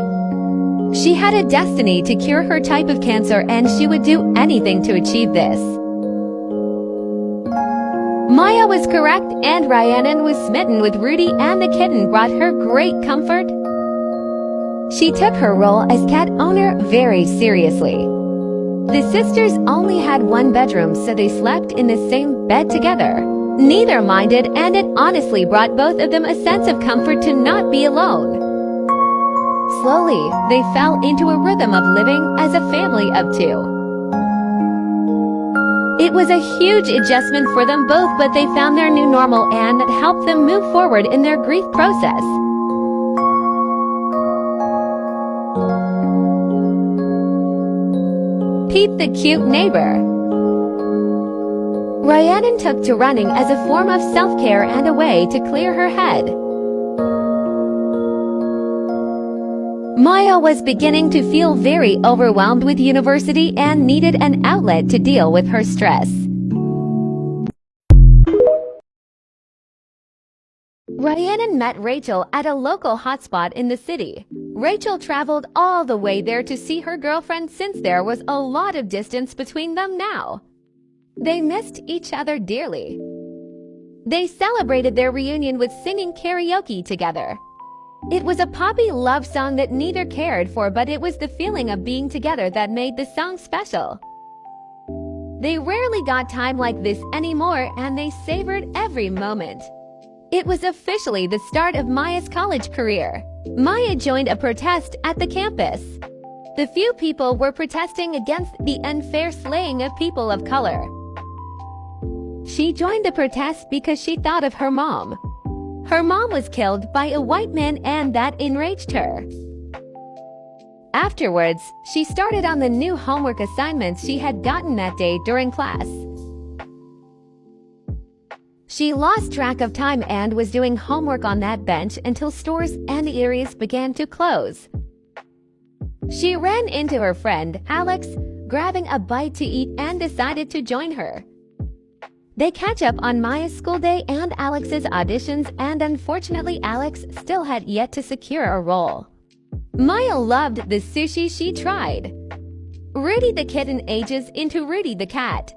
She had a destiny to cure her type of cancer, and she would do anything to achieve this. Maya was correct, and Rhiannon was smitten with Rudy, and the kitten brought her great comfort. She took her role as cat owner very seriously. The sisters only had one bedroom, so they slept in the same bed together. Neither minded, and it honestly brought both of them a sense of comfort to not be alone. Slowly, they fell into a rhythm of living as a family of two. It was a huge adjustment for them both, but they found their new normal, and that helped them move forward in their grief process. Pete the cute neighbor. Rhiannon took to running as a form of self-care and a way to clear her head. Maya was beginning to feel very overwhelmed with university and needed an outlet to deal with her stress. Rhiannon met Rachel at a local hotspot in the city. Rachel traveled all the way there to see her girlfriend since there was a lot of distance between them now. They missed each other dearly. They celebrated their reunion with singing karaoke together. It was a poppy love song that neither cared for, but it was the feeling of being together that made the song special. They rarely got time like this anymore, and they savored every moment. It was officially the start of Maya's college career. Maya joined a protest at the campus. The few people were protesting against the unfair slaying of people of color. She joined the protest because she thought of her mom. Her mom was killed by a white man, and that enraged her. Afterwards, she started on the new homework assignments she had gotten that day during class. She lost track of time and was doing homework on that bench until stores and areas began to close. She ran into her friend, Alex, grabbing a bite to eat and decided to join her. They catch up on Maya's school day and Alex's auditions, and unfortunately Alex still had yet to secure a role. Maya loved the sushi she tried. Rudy the kitten ages into Rudy the cat.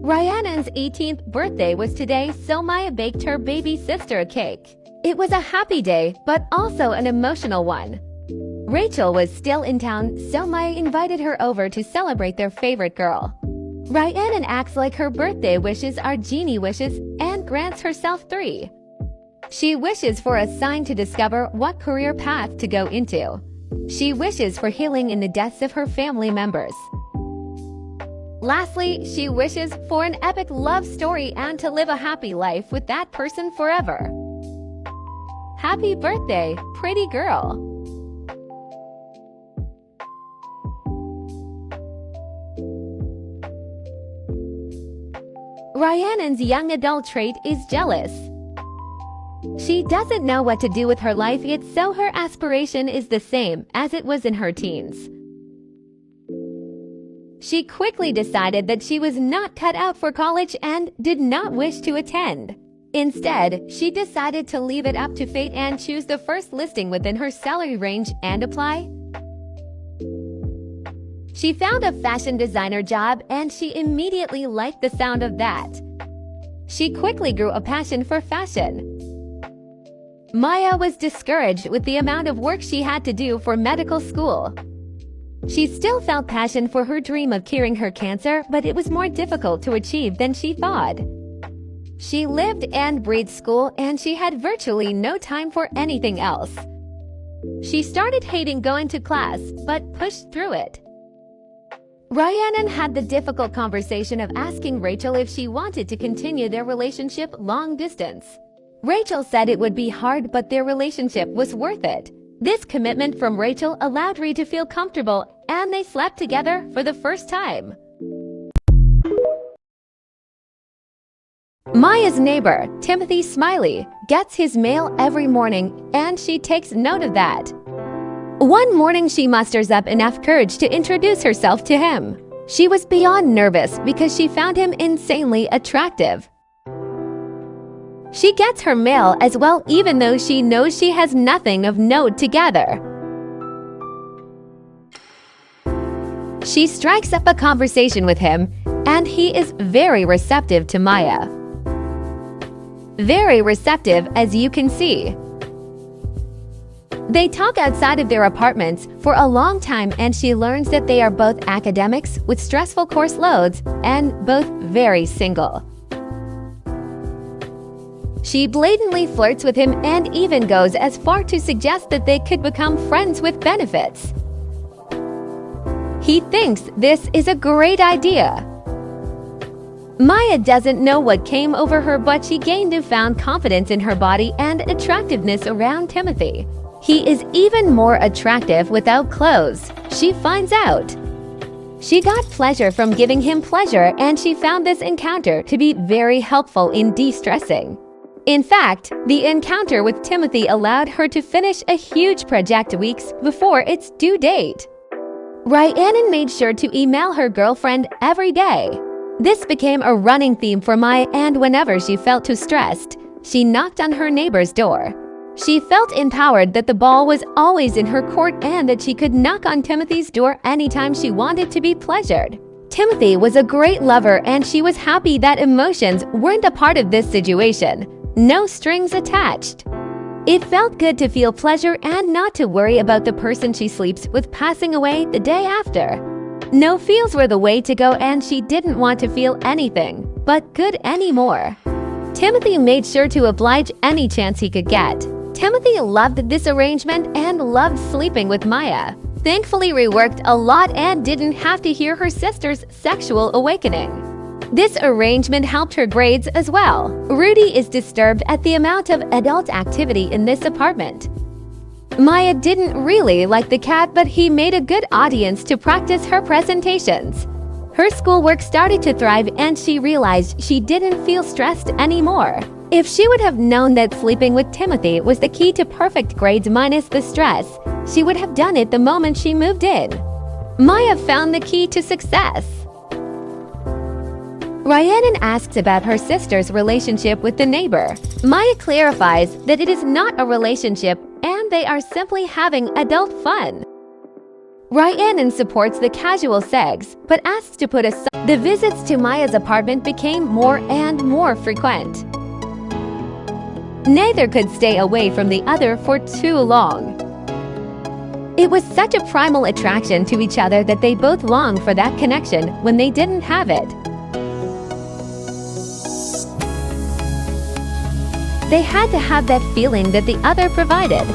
Rhiannon's 18th birthday was today, so Maya baked her baby sister a cake. It was a happy day, but also an emotional one. Rachel was still in town, so Maya invited her over to celebrate their favorite girl. Rhiannon acts like her birthday wishes are genie wishes and grants herself 3. She wishes for a sign to discover what career path to go into. She wishes for healing in the deaths of her family members. Lastly, she wishes for an epic love story and to live a happy life with that person forever. Happy birthday, pretty girl! Rhiannon's young adult trait is jealous. She doesn't know what to do with her life yet, so her aspiration is the same as it was in her teens. She quickly decided that she was not cut out for college and did not wish to attend. Instead, she decided to leave it up to fate and choose the first listing within her salary range and apply. She found a fashion designer job and she immediately liked the sound of that. She quickly grew a passion for fashion. Maya was discouraged with the amount of work she had to do for medical school. She still felt passion for her dream of curing her cancer, but it was more difficult to achieve than she thought. She lived and breathed school, and she had virtually no time for anything else. She started hating going to class, but pushed through it. Rhiannon had the difficult conversation of asking Rachel if she wanted to continue their relationship long distance. Rachel said it would be hard, but their relationship was worth it. This commitment from Rachel allowed Rhi to feel comfortable, and they slept together for the first time. Maya's neighbor, Timothy Smiley, gets his mail every morning, and she takes note of that. One morning she musters up enough courage to introduce herself to him. She was beyond nervous because she found him insanely attractive. She gets her mail as well, even though she knows she has nothing of note to gather. She strikes up a conversation with him, and he is very receptive to Maya. Very receptive, as you can see. They talk outside of their apartments for a long time, and she learns that they are both academics with stressful course loads and both very single. She blatantly flirts with him and even goes as far to suggest that they could become friends with benefits. He thinks this is a great idea. Maya doesn't know what came over her, but she gained newfound confidence in her body and attractiveness around Timothy. He is even more attractive without clothes, she finds out. She got pleasure from giving him pleasure, and she found this encounter to be very helpful in de-stressing. In fact, the encounter with Timothy allowed her to finish a huge project weeks before its due date. Rhiannon made sure to email her girlfriend every day. This became a running theme for Maya, and whenever she felt too stressed, she knocked on her neighbor's door. She felt empowered that the ball was always in her court and that she could knock on Timothy's door anytime she wanted to be pleasured. Timothy was a great lover, and she was happy that emotions weren't a part of this situation. No strings attached. It felt good to feel pleasure and not to worry about the person she sleeps with passing away the day after. No feels were the way to go, and she didn't want to feel anything but good anymore. Timothy made sure to oblige any chance he could get. Timothy loved this arrangement and loved sleeping with Maya. Thankfully, Rhi worked a lot and didn't have to hear her sister's sexual awakening. This arrangement helped her grades as well. Rudy is disturbed at the amount of adult activity in this apartment. Maya didn't really like the cat, but he made a good audience to practice her presentations. Her schoolwork started to thrive and she realized she didn't feel stressed anymore. If she would have known that sleeping with Timothy was the key to perfect grades minus the stress, she would have done it the moment she moved in. Maya found the key to success. Rhiannon asks about her sister's relationship with the neighbor. Maya clarifies that it is not a relationship and they are simply having adult fun. Rhiannon supports the casual sex, but asks to put aside. The visits to Maya's apartment became more and more frequent. Neither could stay away from the other for too long. It was such a primal attraction to each other that they both longed for that connection when they didn't have it. They had to have that feeling that the other provided.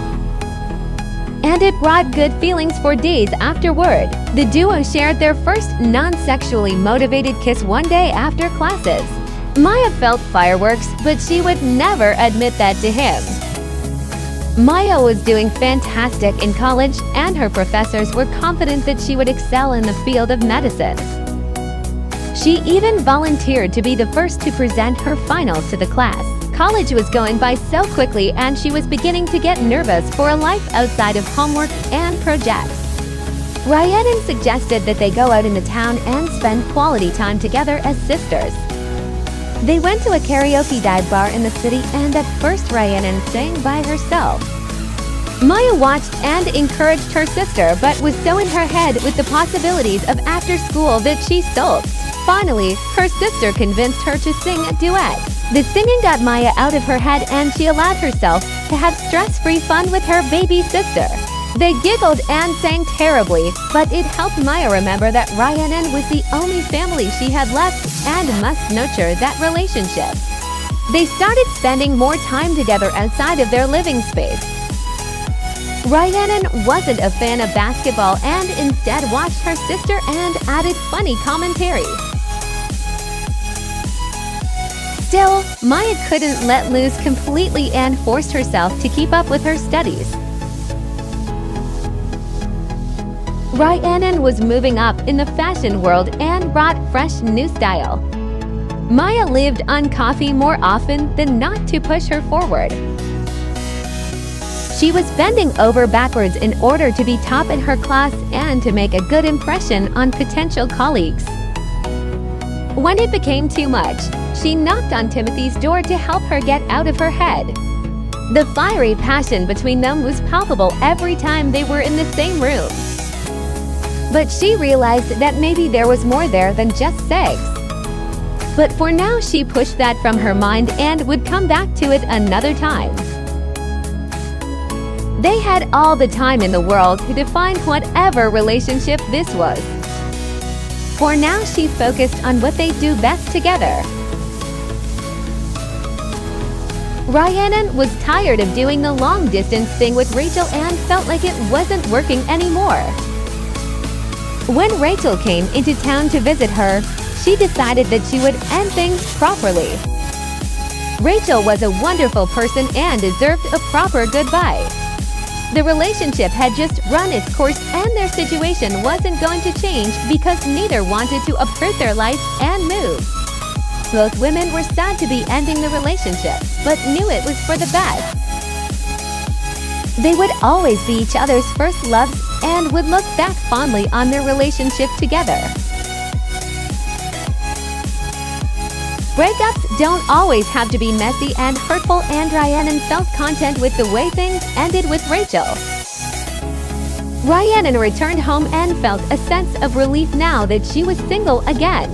And it brought good feelings for days afterward. The duo shared their first non-sexually motivated kiss one day after classes. Maya felt fireworks, but she would never admit that to him. Maya was doing fantastic in college, and her professors were confident that she would excel in the field of medicine. She even volunteered to be the first to present her finals to the class. College was going by so quickly and she was beginning to get nervous for a life outside of homework and projects. Rhiannon suggested that they go out into town and spend quality time together as sisters. They went to a karaoke dive bar in the city and at first Rhiannon sang by herself. Maya watched and encouraged her sister but was so in her head with the possibilities of after school that she sulked. Finally, her sister convinced her to sing a duet. The singing got Maya out of her head and she allowed herself to have stress-free fun with her baby sister. They giggled and sang terribly, but it helped Maya remember that Rhiannon was the only family she had left and must nurture that relationship. They started spending more time together outside of their living space. Rhiannon wasn't a fan of basketball and instead watched her sister and added funny commentary. Still, Maya couldn't let loose completely and forced herself to keep up with her studies. Rhiannon was moving up in the fashion world and brought fresh new style. Maya lived on coffee more often than not to push her forward. She was bending over backwards in order to be top in her class and to make a good impression on potential colleagues. When it became too much, she knocked on Timothy's door to help her get out of her head. The fiery passion between them was palpable every time they were in the same room. But she realized that maybe there was more there than just sex. But for now, she pushed that from her mind and would come back to it another time. They had all the time in the world to define whatever relationship this was. For now, she focused on what they do best together. Rhiannon was tired of doing the long-distance thing with Rachel and felt like it wasn't working anymore. When Rachel came into town to visit her, she decided that she would end things properly. Rachel was a wonderful person and deserved a proper goodbye. The relationship had just run its course and their situation wasn't going to change because neither wanted to uproot their life and move. Both women were sad to be ending the relationship, but knew it was for the best. They would always be each other's first loves and would look back fondly on their relationship together. Breakups don't always have to be messy and hurtful, and Rhiannon felt content with the way things ended with Rachel. Rhiannon returned home and felt a sense of relief now that she was single again.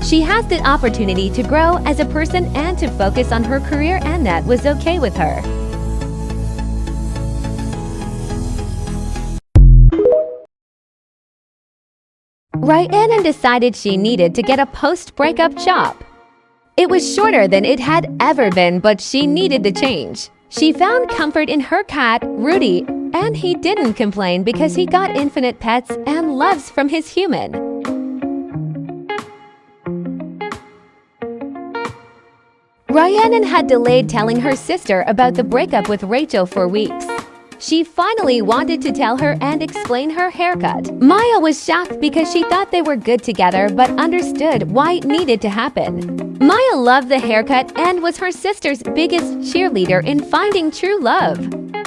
She has the opportunity to grow as a person and to focus on her career, and that was okay with her. Rhiannon decided she needed to get a post-breakup job. It was shorter than it had ever been, but she needed the change. She found comfort in her cat, Rudy, and he didn't complain because he got infinite pets and loves from his human. Rhiannon had delayed telling her sister about the breakup with Rachel for weeks. She finally wanted to tell her and explain her haircut. Maya was shocked because she thought they were good together but understood why it needed to happen. Maya loved the haircut and was her sister's biggest cheerleader in finding true love.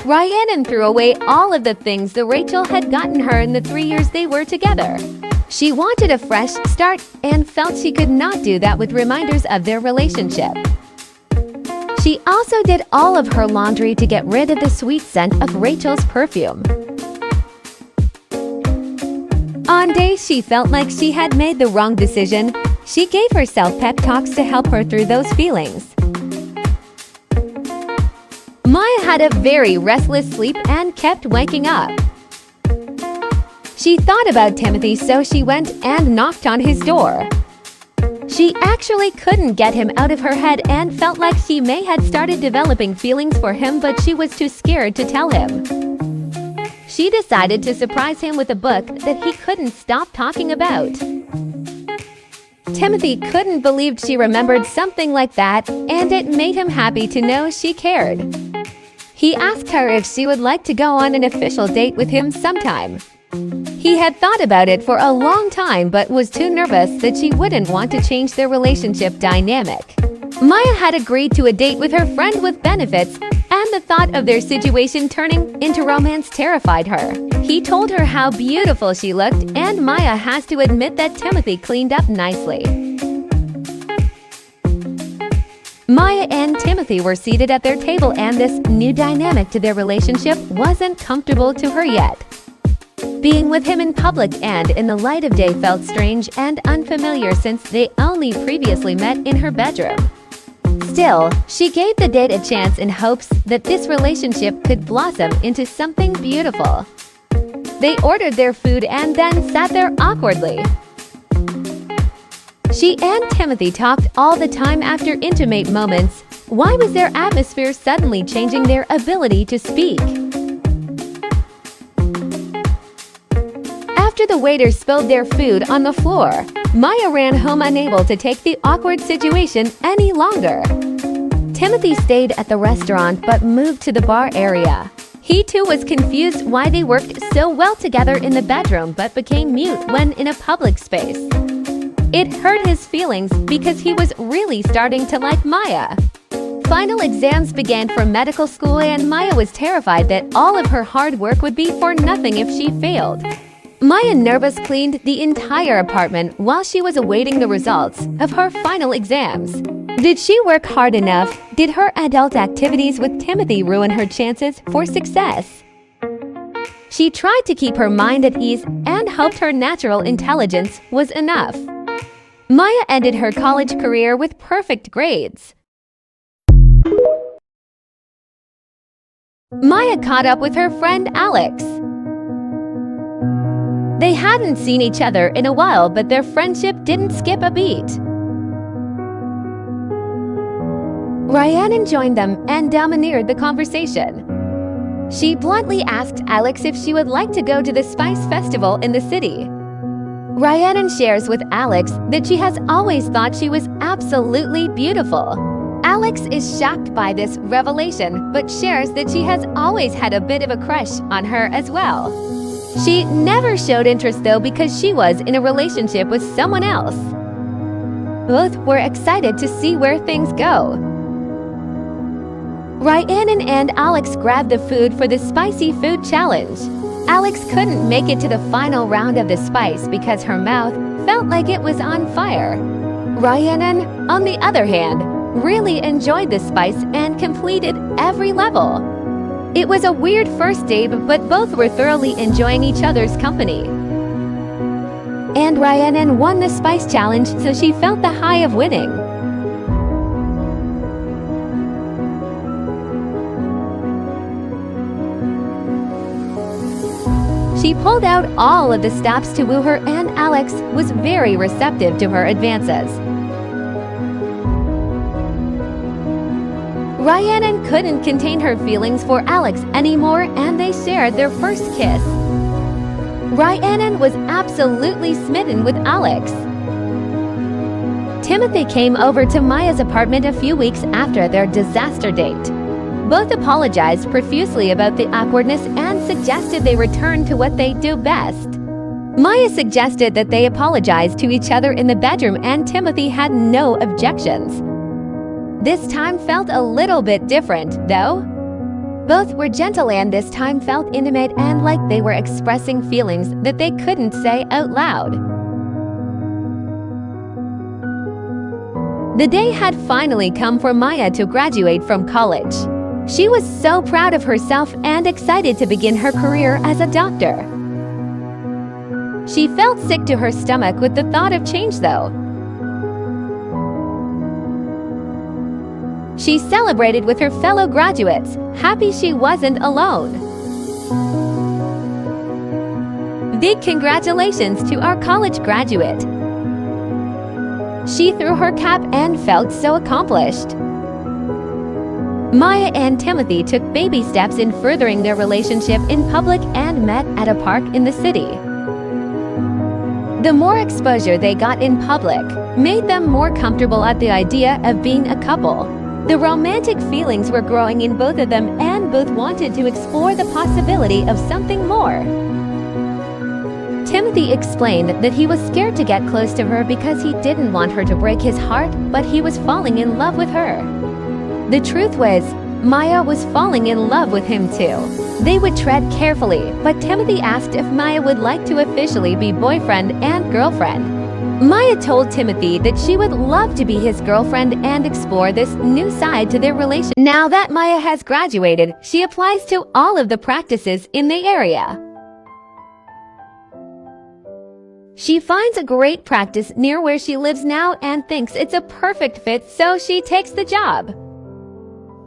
Rhiannon threw away all of the things that Rachel had gotten her in the 3 years they were together. She wanted a fresh start and felt she could not do that with reminders of their relationship. She also did all of her laundry to get rid of the sweet scent of Rachel's perfume. On days she felt like she had made the wrong decision, she gave herself pep talks to help her through those feelings. Maya had a very restless sleep and kept waking up. She thought about Timothy, so she went and knocked on his door. She actually couldn't get him out of her head and felt like she may had started developing feelings for him, but she was too scared to tell him. She decided to surprise him with a book that he couldn't stop talking about. Timothy couldn't believe she remembered something like that, and it made him happy to know she cared. He asked her if she would like to go on an official date with him sometime. He had thought about it for a long time but was too nervous that she wouldn't want to change their relationship dynamic. Maya had agreed to a date with her friend with benefits, and the thought of their situation turning into romance terrified her. He told her how beautiful she looked, and Maya has to admit that Timothy cleaned up nicely. Maya and Timothy were seated at their table, and this new dynamic to their relationship wasn't comfortable to her yet. Being with him in public and in the light of day felt strange and unfamiliar since they only previously met in her bedroom. Still, she gave the date a chance in hopes that this relationship could blossom into something beautiful. They ordered their food and then sat there awkwardly. She and Timothy talked all the time after intimate moments. Why was their atmosphere suddenly changing their ability to speak? After the waiters spilled their food on the floor, Maya ran home unable to take the awkward situation any longer. Timothy stayed at the restaurant but moved to the bar area. He too was confused why they worked so well together in the bedroom but became mute when in a public space. It hurt his feelings because he was really starting to like Maya. Final exams began for medical school, and Maya was terrified that all of her hard work would be for nothing if she failed. Maya nervous cleaned the entire apartment while she was awaiting the results of her final exams. Did she work hard enough? Did her adult activities with Timothy ruin her chances for success? She tried to keep her mind at ease and hoped her natural intelligence was enough. Maya ended her college career with perfect grades. Maya caught up with her friend Alex. They hadn't seen each other in a while, but their friendship didn't skip a beat. Rhiannon joined them and domineered the conversation. She bluntly asked Alex if she would like to go to the Spice Festival in the city. Rhiannon shares with Alex that she has always thought she was absolutely beautiful. Alex is shocked by this revelation, but shares that she has always had a bit of a crush on her as well. She never showed interest though because she was in a relationship with someone else. Both were excited to see where things go. Rhiannon and Alex grabbed the food for the Spicy Food Challenge. Alex couldn't make it to the final round of the spice because her mouth felt like it was on fire. Rhiannon, on the other hand, really enjoyed the spice and completed every level. It was a weird first date, but both were thoroughly enjoying each other's company. And Rhiannon won the Spice Challenge, so she felt the high of winning. She pulled out all of the stops to woo her, and Alex was very receptive to her advances. Rhiannon couldn't contain her feelings for Alex anymore, and they shared their first kiss. Rhiannon was absolutely smitten with Alex. Timothy came over to Maya's apartment a few weeks after their disaster date. Both apologized profusely about the awkwardness and suggested they return to what they do best. Maya suggested that they apologize to each other in the bedroom, and Timothy had no objections. This time felt a little bit different, though. Both were gentle and this time felt intimate and like they were expressing feelings that they couldn't say out loud. The day had finally come for Maya to graduate from college. She was so proud of herself and excited to begin her career as a doctor. She felt sick to her stomach with the thought of change, though. She celebrated with her fellow graduates, happy she wasn't alone. Big congratulations to our college graduate. She threw her cap and felt so accomplished. Maya and Timothy took baby steps in furthering their relationship in public and met at a park in the city. The more exposure they got in public made them more comfortable at the idea of being a couple. The romantic feelings were growing in both of them, and both wanted to explore the possibility of something more. Timothy explained that he was scared to get close to her because he didn't want her to break his heart, but he was falling in love with her. The truth was, Maya was falling in love with him too. They would tread carefully, but Timothy asked if Maya would like to officially be boyfriend and girlfriend. Maya told Timothy that she would love to be his girlfriend and explore this new side to their relationship. Now that Maya has graduated, she applies to all of the practices in the area. She finds a great practice near where she lives now and thinks it's a perfect fit, so she takes the job.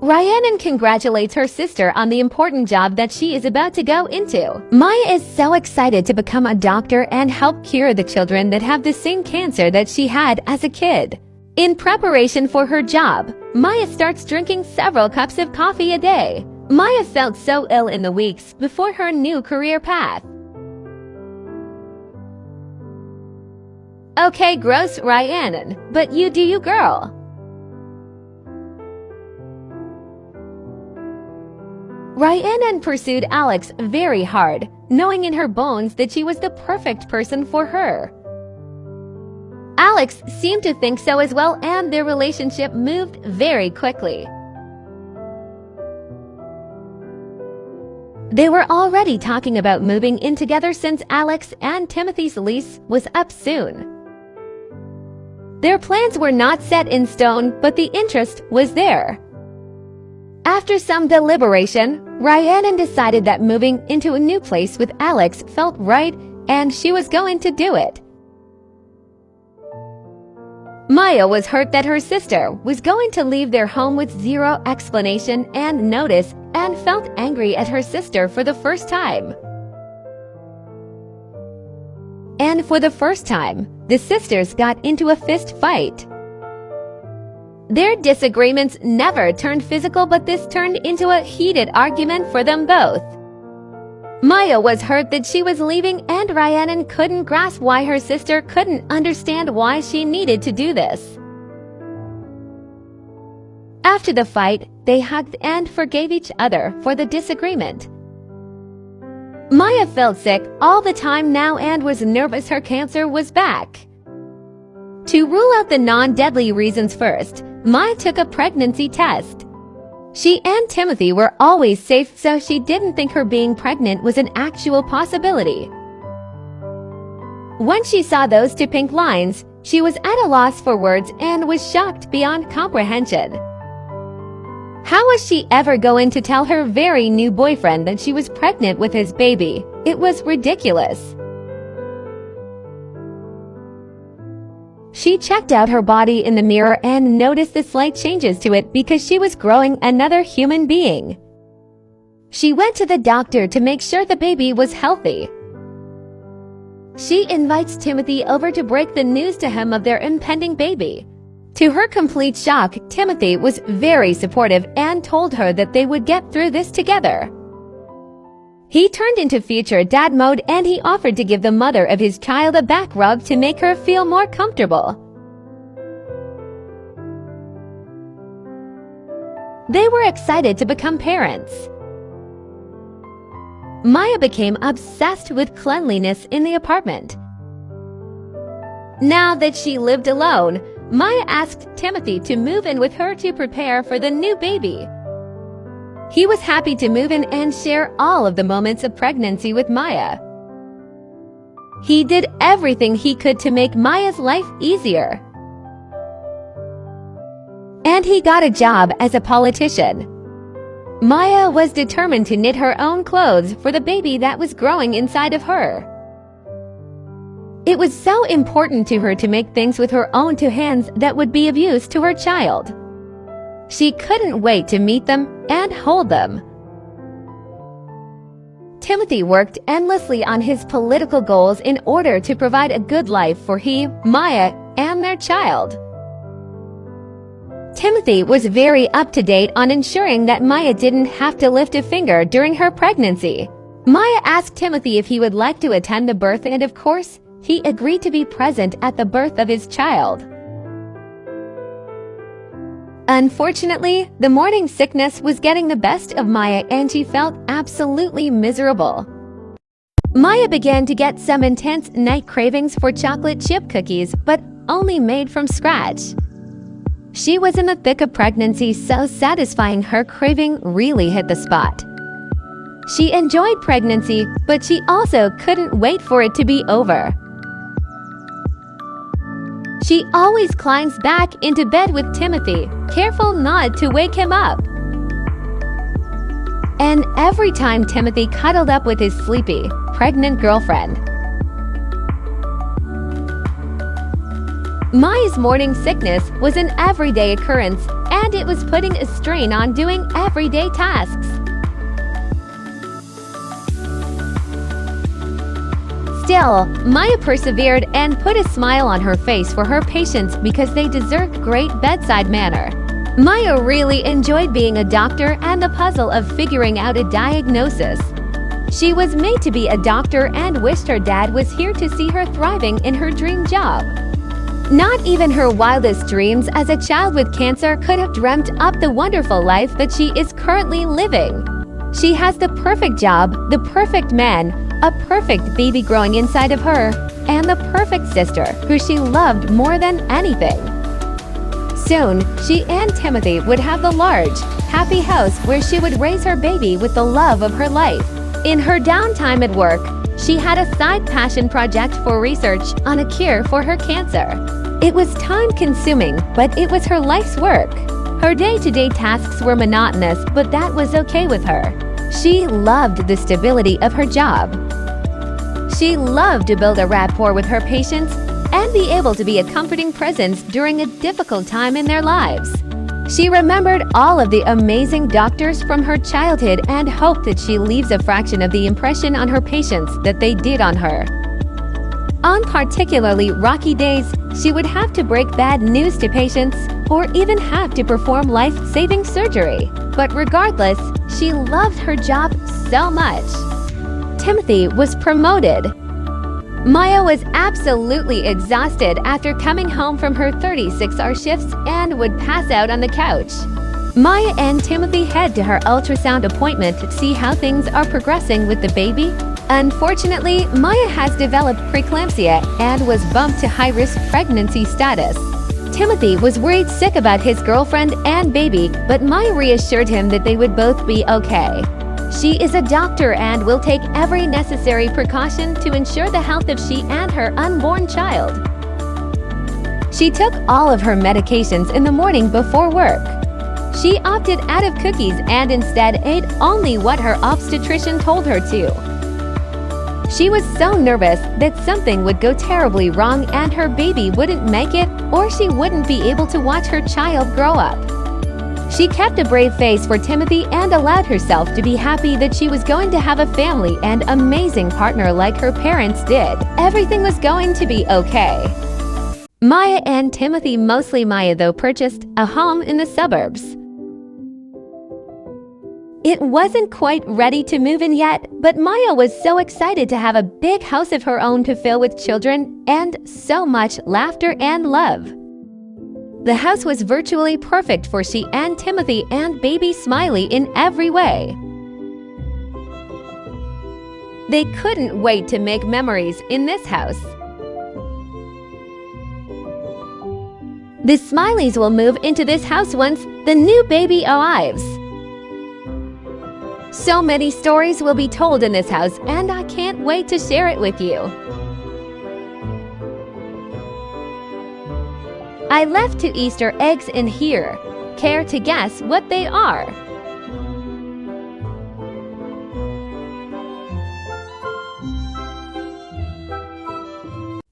Rhiannon congratulates her sister on the important job that she is about to go into. Maya is so excited to become a doctor and help cure the children that have the same cancer that she had as a kid. In preparation for her job, Maya starts drinking several cups of coffee a day. Maya felt so ill in the weeks before her new career path. Okay, gross, Rhiannon, but you do you, girl. Rhiannon pursued Alex very hard, knowing in her bones that she was the perfect person for her. Alex seemed to think so as well, and their relationship moved very quickly. They were already talking about moving in together since Alex and Timothy's lease was up soon. Their plans were not set in stone, but the interest was there. After some deliberation, Rhiannon decided that moving into a new place with Alex felt right, and she was going to do it. Maya was hurt that her sister was going to leave their home with zero explanation and notice, and felt angry at her sister for the first time. And for the first time, the sisters got into a fist fight. Their disagreements never turned physical, but this turned into a heated argument for them both. Maya was hurt that she was leaving, and Rhiannon couldn't grasp why her sister couldn't understand why she needed to do this. After the fight, they hugged and forgave each other for the disagreement. Maya felt sick all the time now and was nervous her cancer was back. To rule out the non-deadly reasons first, Maya took a pregnancy test. She and Timothy were always safe, so she didn't think her being pregnant was an actual possibility. When she saw those two pink lines, she was at a loss for words and was shocked beyond comprehension. How was she ever going to tell her very new boyfriend that she was pregnant with his baby? It was ridiculous. She checked out her body in the mirror and noticed the slight changes to it because she was growing another human being. She went to the doctor to make sure the baby was healthy. She invites Timothy over to break the news to him of their impending baby. To her complete shock, Timothy was very supportive and told her that they would get through this together. He turned into future dad mode and he offered to give the mother of his child a back rub to make her feel more comfortable. They were excited to become parents. Maya became obsessed with cleanliness in the apartment. Now that she lived alone, Maya asked Timothy to move in with her to prepare for the new baby. He was happy to move in and share all of the moments of pregnancy with Maya. He did everything he could to make Maya's life easier. And he got a job as a politician. Maya was determined to knit her own clothes for the baby that was growing inside of her. It was so important to her to make things with her own two hands that would be of use to her child. She couldn't wait to meet them and hold them. Timothy worked endlessly on his political goals in order to provide a good life for he, Maya, and their child. Timothy was very up-to-date on ensuring that Maya didn't have to lift a finger during her pregnancy. Maya asked Timothy if he would like to attend the birth, and of course, he agreed to be present at the birth of his child. Unfortunately, the morning sickness was getting the best of Maya and she felt absolutely miserable. Maya began to get some intense night cravings for chocolate chip cookies, but only made from scratch. She was in the thick of pregnancy, so satisfying her craving really hit the spot. She enjoyed pregnancy, but she also couldn't wait for it to be over. She always climbs back into bed with Timothy, careful not to wake him up. And every time Timothy cuddled up with his sleepy, pregnant girlfriend. Maya's morning sickness was an everyday occurrence, and it was putting a strain on doing everyday tasks. Still, Maya persevered and put a smile on her face for her patients because they deserved great bedside manner. Maya really enjoyed being a doctor and the puzzle of figuring out a diagnosis. She was made to be a doctor and wished her dad was here to see her thriving in her dream job. Not even her wildest dreams as a child with cancer could have dreamt up the wonderful life that she is currently living. She has the perfect job, the perfect man, a perfect baby growing inside of her, and the perfect sister who she loved more than anything. Soon, she and Timothy would have the large, happy house where she would raise her baby with the love of her life. In her downtime at work, she had a side passion project for research on a cure for her cancer. It was time-consuming, but it was her life's work. Her day-to-day tasks were monotonous, but that was okay with her. She loved the stability of her job. She loved to build a rapport with her patients and be able to be a comforting presence during a difficult time in their lives. She remembered all of the amazing doctors from her childhood and hoped that she leaves a fraction of the impression on her patients that they did on her. On particularly rocky days, she would have to break bad news to patients or even have to perform life-saving surgery. But regardless, she loved her job so much. Timothy was promoted. Maya was absolutely exhausted after coming home from her 36-hour shifts and would pass out on the couch. Maya and Timothy head to her ultrasound appointment to see how things are progressing with the baby. Unfortunately, Maya has developed preeclampsia and was bumped to high-risk pregnancy status. Timothy was worried sick about his girlfriend and baby, but Maya reassured him that they would both be okay. She is a doctor and will take every necessary precaution to ensure the health of she and her unborn child. She took all of her medications in the morning before work. She opted out of cookies and instead ate only what her obstetrician told her to. She was so nervous that something would go terribly wrong and her baby wouldn't make it, or she wouldn't be able to watch her child grow up. She kept a brave face for Timothy and allowed herself to be happy that she was going to have a family and amazing partner like her parents did. Everything was going to be okay. Maya and Timothy, mostly Maya though, purchased a home in the suburbs. It wasn't quite ready to move in yet, but Maya was so excited to have a big house of her own to fill with children and so much laughter and love. The house was virtually perfect for she and Timothy and baby Smiley in every way. They couldn't wait to make memories in this house. The Smileys will move into this house once the new baby arrives. So many stories will be told in this house, and I can't wait to share it with you. I left 2 Easter eggs in here. Care to guess what they are?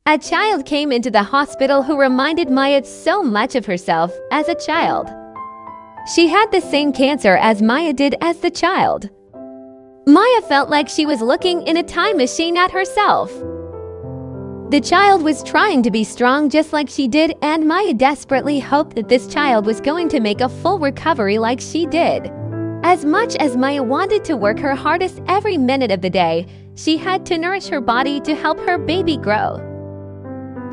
A child came into the hospital who reminded Maya so much of herself as a child. She had the same cancer as Maya did as the child. Maya felt like she was looking in a time machine at herself. The child was trying to be strong just like she did, and Maya desperately hoped that this child was going to make a full recovery like she did. As much as Maya wanted to work her hardest every minute of the day, she had to nourish her body to help her baby grow.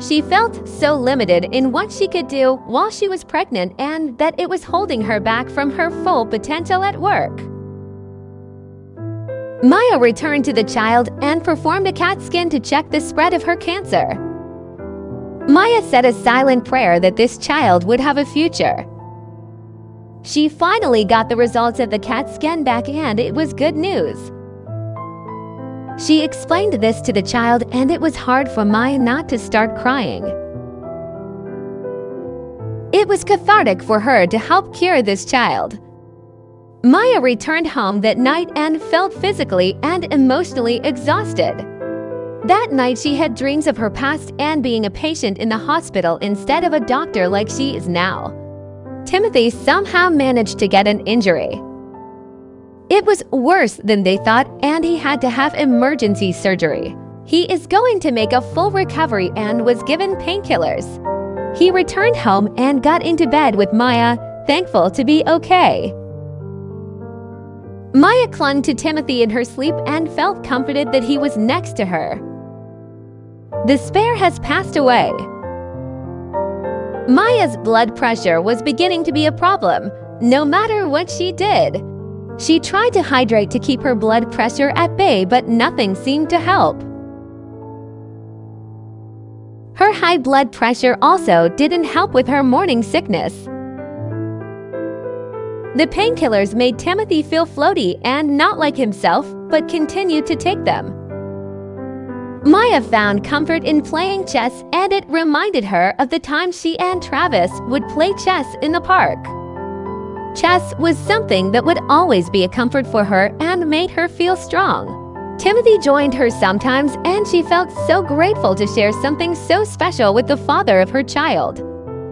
She felt so limited in what she could do while she was pregnant, and that it was holding her back from her full potential at work. Maya returned to the child and performed a CAT scan to check the spread of her cancer. Maya said a silent prayer that this child would have a future. She finally got the results of the CAT scan back, and it was good news. She explained this to the child, and it was hard for Maya not to start crying. It was cathartic for her to help cure this child. Maya returned home that night and felt physically and emotionally exhausted. That night she had dreams of her past and being a patient in the hospital instead of a doctor like she is now. Timothy somehow managed to get an injury. It was worse than they thought, and he had to have emergency surgery. He is going to make a full recovery and was given painkillers. He returned home and got into bed with Maya, thankful to be okay. Maya clung to Timothy in her sleep and felt comforted that he was next to her. Despair has passed away. Maya's blood pressure was beginning to be a problem, no matter what she did. She tried to hydrate to keep her blood pressure at bay, but nothing seemed to help. Her high blood pressure also didn't help with her morning sickness. The painkillers made Timothy feel floaty and not like himself, but continued to take them. Maya found comfort in playing chess, and it reminded her of the time she and Travis would play chess in the park. Chess was something that would always be a comfort for her and made her feel strong. Timothy joined her sometimes, and she felt so grateful to share something so special with the father of her child.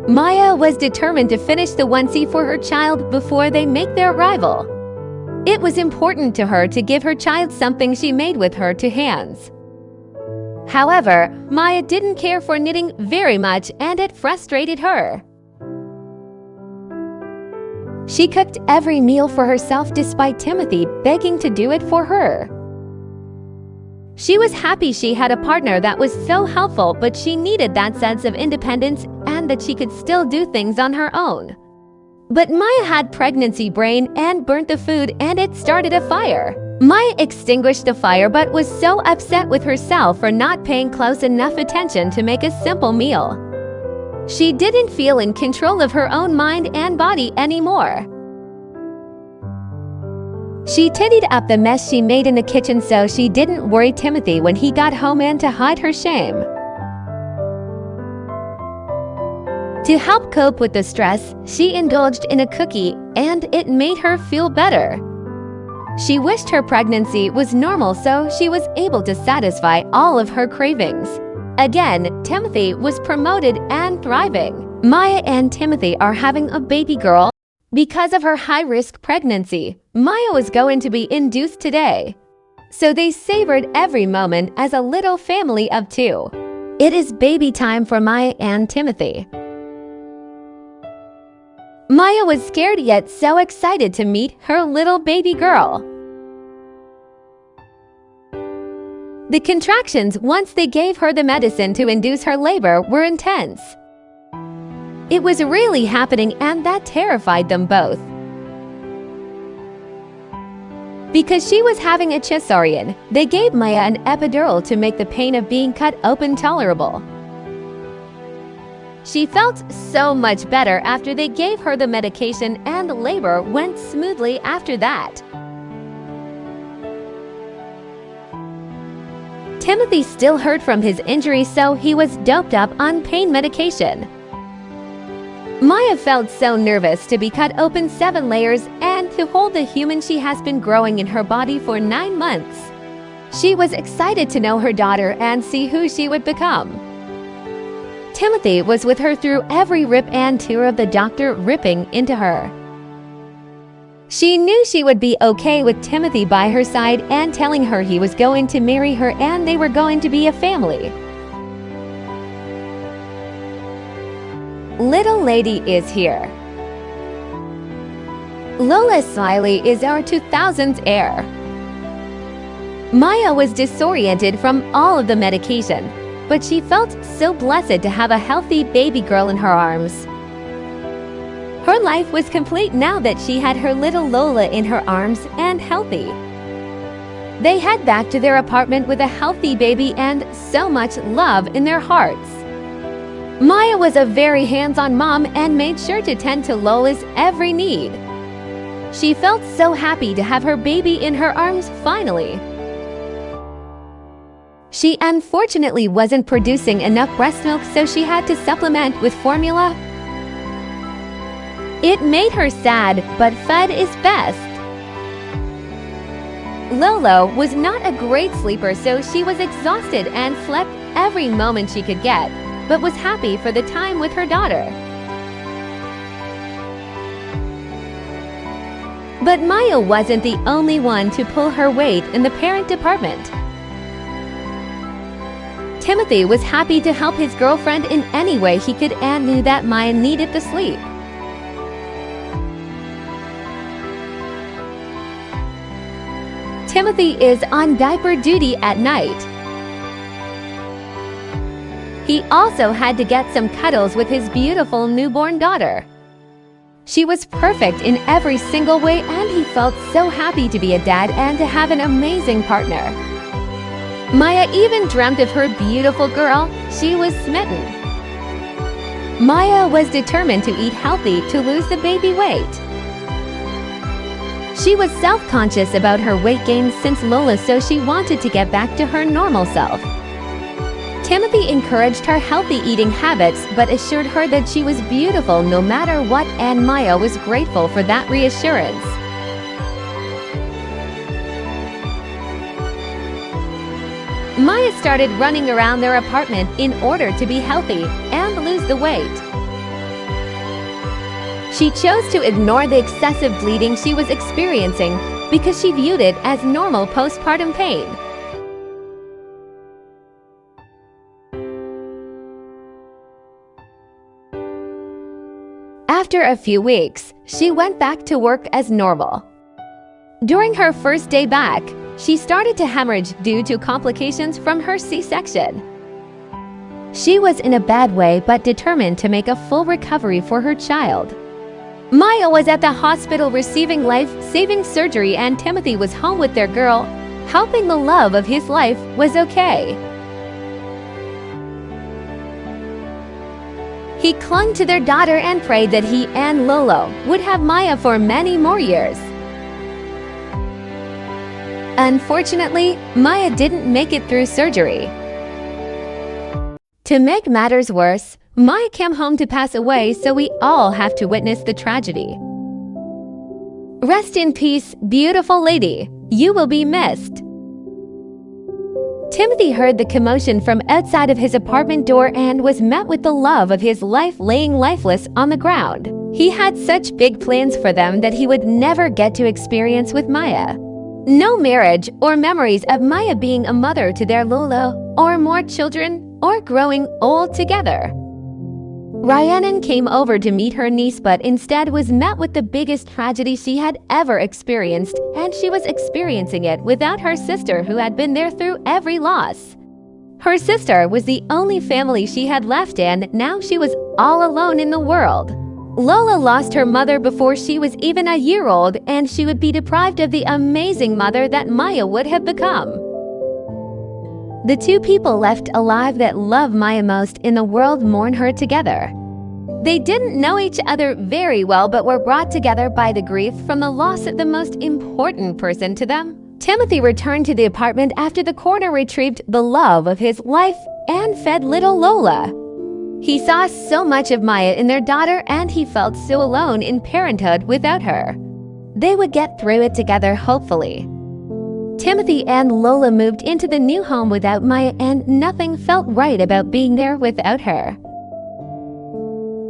Maya was determined to finish the onesie for her child before they make their arrival. It was important to her to give her child something she made with her two hands. However, Maya didn't care for knitting very much, and it frustrated her. She cooked every meal for herself despite Timothy begging to do it for her. She was happy she had a partner that was so helpful, but she needed that sense of independence and that she could still do things on her own. But Maya had pregnancy brain and burnt the food, and it started a fire. Maya extinguished the fire but was so upset with herself for not paying close enough attention to make a simple meal. She didn't feel in control of her own mind and body anymore. She tidied up the mess she made in the kitchen so she didn't worry Timothy when he got home and to hide her shame. To help cope with the stress, she indulged in a cookie, and it made her feel better. She wished her pregnancy was normal so she was able to satisfy all of her cravings. Again, Timothy was promoted and thriving. Maya and Timothy are having a baby girl. Because of her high-risk pregnancy, Maya was going to be induced today. So they savored every moment as a little family of two. It is baby time for Maya and Timothy. Maya was scared yet so excited to meet her little baby girl. The contractions once they gave her the medicine to induce her labor were intense. It was really happening, and that terrified them both. Because she was having a cesarean, they gave Maya an epidural to make the pain of being cut open tolerable. She felt so much better after they gave her the medication, and the labor went smoothly after that. Timothy still hurt from his injury, so he was doped up on pain medication. Maya felt so nervous to be cut open 7 layers and to hold the human she has been growing in her body for 9 months. She was excited to know her daughter and see who she would become. Timothy was with her through every rip and tear of the doctor ripping into her. She knew she would be okay with Timothy by her side and telling her he was going to marry her and they were going to be a family. Little lady is here. Lola Smiley is our 2000s heir. Maya was disoriented from all of the medication, but she felt so blessed to have a healthy baby girl in her arms. Her life was complete now that she had her little Lola in her arms and healthy. They head back to their apartment with a healthy baby and so much love in their hearts. Maya was a very hands-on mom and made sure to tend to Lola's every need. She felt so happy to have her baby in her arms finally. She unfortunately wasn't producing enough breast milk, so she had to supplement with formula. It made her sad, but fed is best. Lolo was not a great sleeper, so she was exhausted and slept every moment she could get, but was happy for the time with her daughter. But Maya wasn't the only one to pull her weight in the parent department. Timothy was happy to help his girlfriend in any way he could and knew that Maya needed the sleep. Timothy is on diaper duty at night. He also had to get some cuddles with his beautiful newborn daughter. She was perfect in every single way, and he felt so happy to be a dad and to have an amazing partner. Maya even dreamt of her beautiful girl. She was smitten. Maya was determined to eat healthy to lose the baby weight. She was self-conscious about her weight gain since Lola, so she wanted to get back to her normal self. Timothy encouraged her healthy eating habits but assured her that she was beautiful no matter what, and Maya was grateful for that reassurance. Maya started running around their apartment in order to be healthy and lose the weight. She chose to ignore the excessive bleeding she was experiencing because she viewed it as normal postpartum pain. After a few weeks, she went back to work as normal. During her first day back, she started to hemorrhage due to complications from her C-section. She was in a bad way but determined to make a full recovery for her child. Maya was at the hospital receiving life-saving surgery, and Timothy was home with their girl. Helping the love of his life was okay. He clung to their daughter and prayed that he and Lolo would have Maya for many more years. Unfortunately, Maya didn't make it through surgery. To make matters worse, Maya came home to pass away, so we all have to witness the tragedy. Rest in peace, beautiful lady. You will be missed. Timothy heard the commotion from outside of his apartment door and was met with the love of his life laying lifeless on the ground. He had such big plans for them that he would never get to experience with Maya. No marriage or memories of Maya being a mother to their Lolo, or more children, or growing old together. Rhiannon came over to meet her niece, but instead was met with the biggest tragedy she had ever experienced, and she was experiencing it without her sister who had been there through every loss. Her sister was the only family she had left, and now she was all alone in the world. Lola lost her mother before she was even a year old, and she would be deprived of the amazing mother that Maya would have become. The two people left alive that love Maya most in the world mourn her together. They didn't know each other very well, but were brought together by the grief from the loss of the most important person to them. Timothy returned to the apartment after the coroner retrieved the love of his life and fed little Lola. He saw so much of Maya in their daughter, and he felt so alone in parenthood without her. They would get through it together, hopefully. Timothy and Lola moved into the new home without Maya, and nothing felt right about being there without her.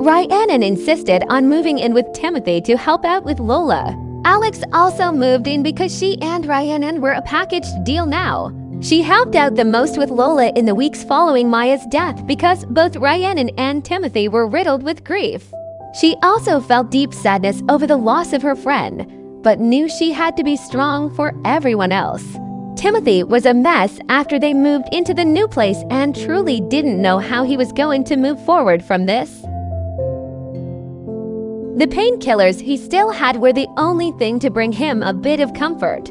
Rhiannon insisted on moving in with Timothy to help out with Lola. Alex also moved in because she and Rhiannon were a packaged deal now. She helped out the most with Lola in the weeks following Maya's death because both Rhiannon and Timothy were riddled with grief. She also felt deep sadness over the loss of her friend, but knew she had to be strong for everyone else. Timothy was a mess after they moved into the new place and truly didn't know how he was going to move forward from this. The painkillers he still had were the only thing to bring him a bit of comfort.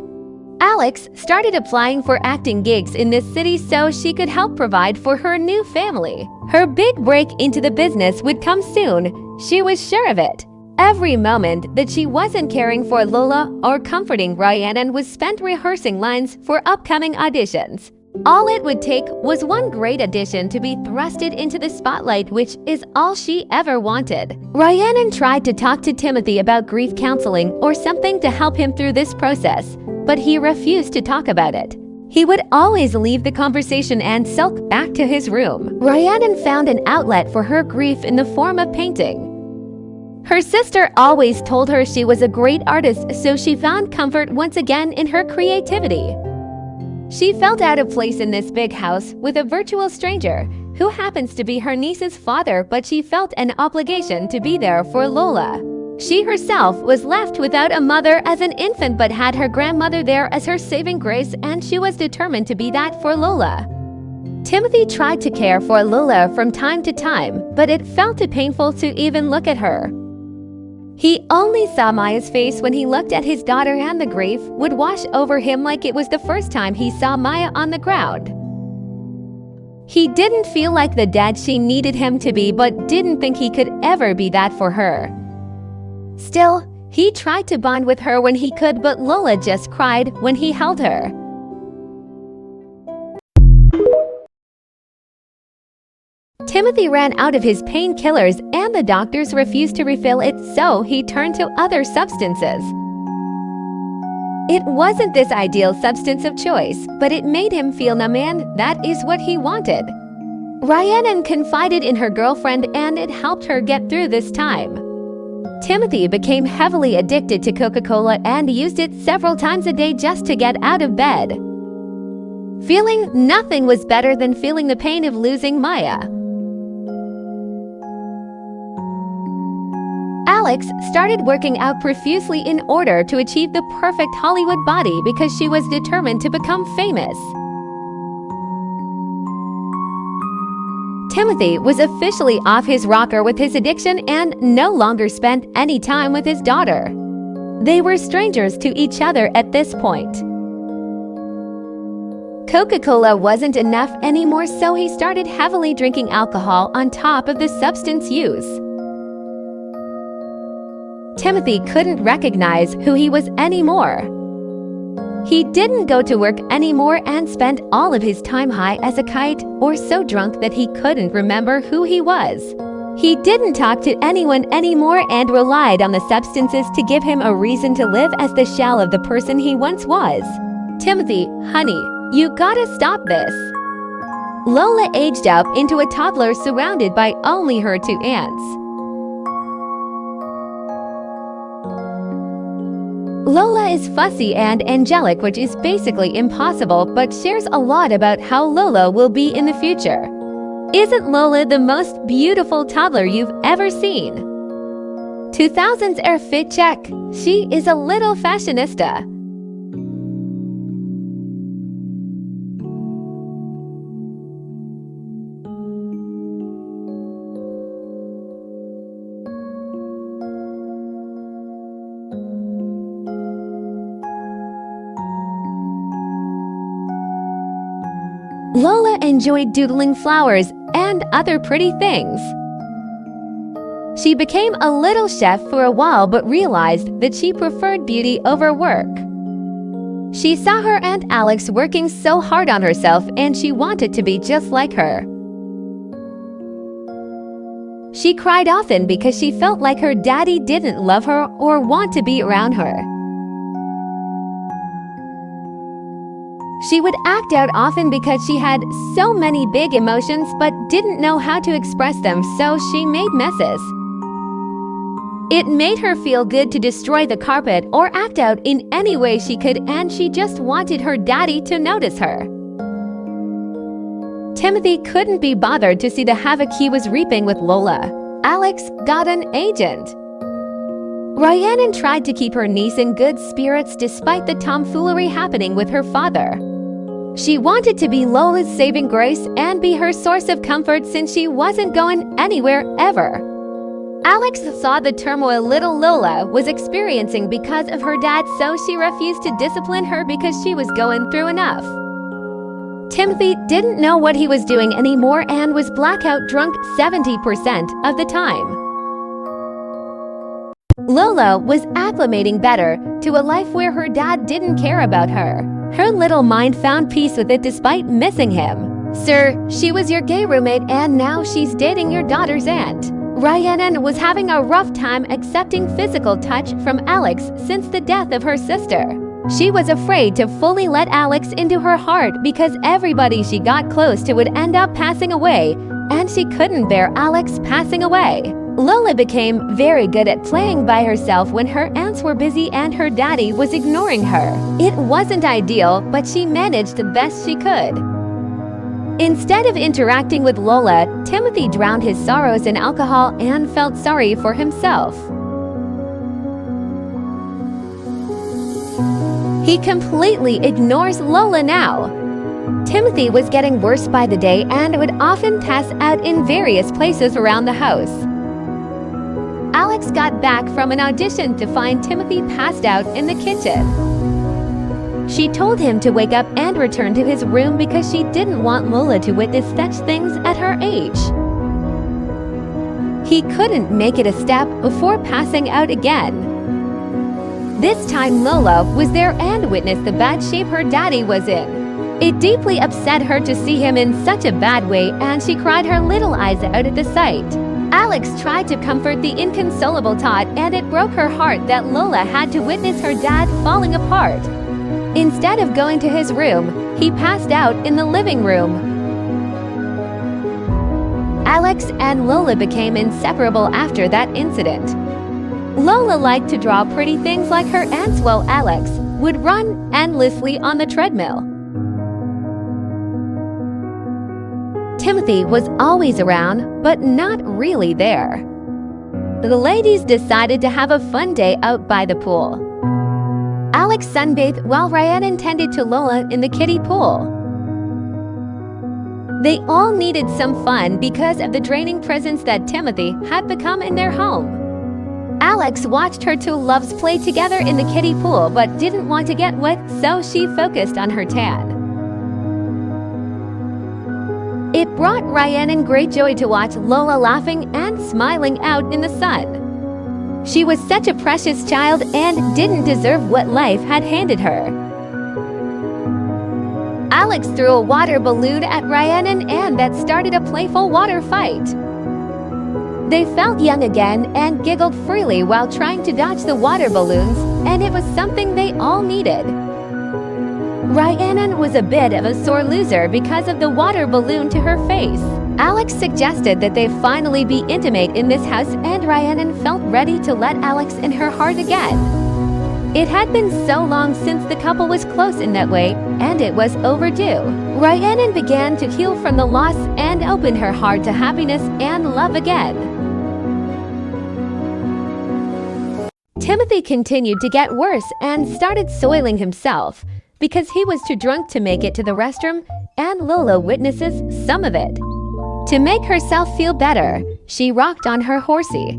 Alex started applying for acting gigs in this city so she could help provide for her new family. Her big break into the business would come soon, she was sure of it. Every moment that she wasn't caring for Lola or comforting Rhiannon was spent rehearsing lines for upcoming auditions. All it would take was one great audition to be thrusted into the spotlight, which is all she ever wanted. Rhiannon tried to talk to Timothy about grief counseling or something to help him through this process, but he refused to talk about it. He would always leave the conversation and sulk back to his room. Rhiannon found an outlet for her grief in the form of painting. Her sister always told her she was a great artist, so she found comfort once again in her creativity. She felt out of place in this big house with a virtual stranger who happens to be her niece's father, but she felt an obligation to be there for Lola. She herself was left without a mother as an infant but had her grandmother there as her saving grace, and she was determined to be that for Lola. Timothy tried to care for Lola from time to time, but it felt too painful to even look at her. He only saw Maya's face when he looked at his daughter, and the grief would wash over him like it was the first time he saw Maya on the ground. He didn't feel like the dad she needed him to be, but didn't think he could ever be that for her. Still, he tried to bond with her when he could, but Lola just cried when he held her. Timothy ran out of his painkillers, and the doctors refused to refill it, so he turned to other substances. It wasn't this ideal substance of choice, but it made him feel numb, and that is what he wanted. Rhiannon confided in her girlfriend, and it helped her get through this time. Timothy became heavily addicted to Coca-Cola and used it several times a day just to get out of bed. Feeling nothing was better than feeling the pain of losing Maya. Alex started working out profusely in order to achieve the perfect Hollywood body because she was determined to become famous. Timothy was officially off his rocker with his addiction and no longer spent any time with his daughter. They were strangers to each other at this point. Coca-Cola wasn't enough anymore, so he started heavily drinking alcohol on top of the substance use. Timothy couldn't recognize who he was anymore. He didn't go to work anymore and spent all of his time high as a kite or so drunk that he couldn't remember who he was. He didn't talk to anyone anymore and relied on the substances to give him a reason to live as the shell of the person he once was. Timothy, honey, you gotta stop this. Lola aged up into a toddler surrounded by only her two aunts. Lola is fussy and angelic, which is basically impossible, but shares a lot about how Lola will be in the future. Isn't Lola the most beautiful toddler you've ever seen? 2000s air fit check. She is a little fashionista. Lola enjoyed doodling flowers and other pretty things. She became a little chef for a while but realized that she preferred beauty over work. She saw her Aunt Alex working so hard on herself and she wanted to be just like her. She cried often because she felt like her daddy didn't love her or want to be around her. She would act out often because she had so many big emotions but didn't know how to express them, so she made messes. It made her feel good to destroy the carpet or act out in any way she could, and she just wanted her daddy to notice her. Timothy couldn't be bothered to see the havoc he was reaping with Lola. Alex got an agent. Rhiannon tried to keep her niece in good spirits despite the tomfoolery happening with her father. She wanted to be Lola's saving grace and be her source of comfort since she wasn't going anywhere ever. Alex saw the turmoil little Lola was experiencing because of her dad, so she refused to discipline her because she was going through enough. Timothy didn't know what he was doing anymore and was blackout drunk 70% of the time. Lola was acclimating better to a life where her dad didn't care about her. Her little mind found peace with it despite missing him. Sir, she was your gay roommate and now she's dating your daughter's aunt. Rhiannon was having a rough time accepting physical touch from Alex since the death of her sister. She was afraid to fully let Alex into her heart because everybody she got close to would end up passing away, and she couldn't bear Alex passing away. Lola became very good at playing by herself when her aunts were busy and her daddy was ignoring her. It wasn't ideal, but she managed the best she could. Instead of interacting with Lola, Timothy drowned his sorrows in alcohol and felt sorry for himself. He completely ignores Lola now. Timothy was getting worse by the day and would often pass out in various places around the house. Alex got back from an audition to find Timothy passed out in the kitchen. She told him to wake up and return to his room because she didn't want Lola to witness such things at her age. He couldn't make it a step before passing out again. This time Lola was there and witnessed the bad shape her daddy was in. It deeply upset her to see him in such a bad way and she cried her little eyes out at the sight. Alex tried to comfort the inconsolable Todd and it broke her heart that Lola had to witness her dad falling apart. Instead of going to his room, he passed out in the living room. Alex and Lola became inseparable after that incident. Lola liked to draw pretty things like her aunts while Alex would run endlessly on the treadmill. Timothy was always around, but not really there. The ladies decided to have a fun day out by the pool. Alex sunbathed while Rhiannon tended to Lola in the kiddie pool. They all needed some fun because of the draining presence that Timothy had become in their home. Alex watched her two loves play together in the kiddie pool but didn't want to get wet, so she focused on her tan. It brought Rhiannon great joy to watch Lola laughing and smiling out in the sun. She was such a precious child and didn't deserve what life had handed her. Alex threw a water balloon at Rhiannon and that started a playful water fight. They felt young again and giggled freely while trying to dodge the water balloons, and it was something they all needed. Rhiannon was a bit of a sore loser because of the water balloon to her face. Alex suggested that they finally be intimate in this house, and Rhiannon felt ready to let Alex in her heart again. It had been so long since the couple was close in that way, and it was overdue. Rhiannon began to heal from the loss and opened her heart to happiness and love again. Timothy continued to get worse and started soiling himself because he was too drunk to make it to the restroom, and Lola witnesses some of it. To make herself feel better, she rocked on her horsey.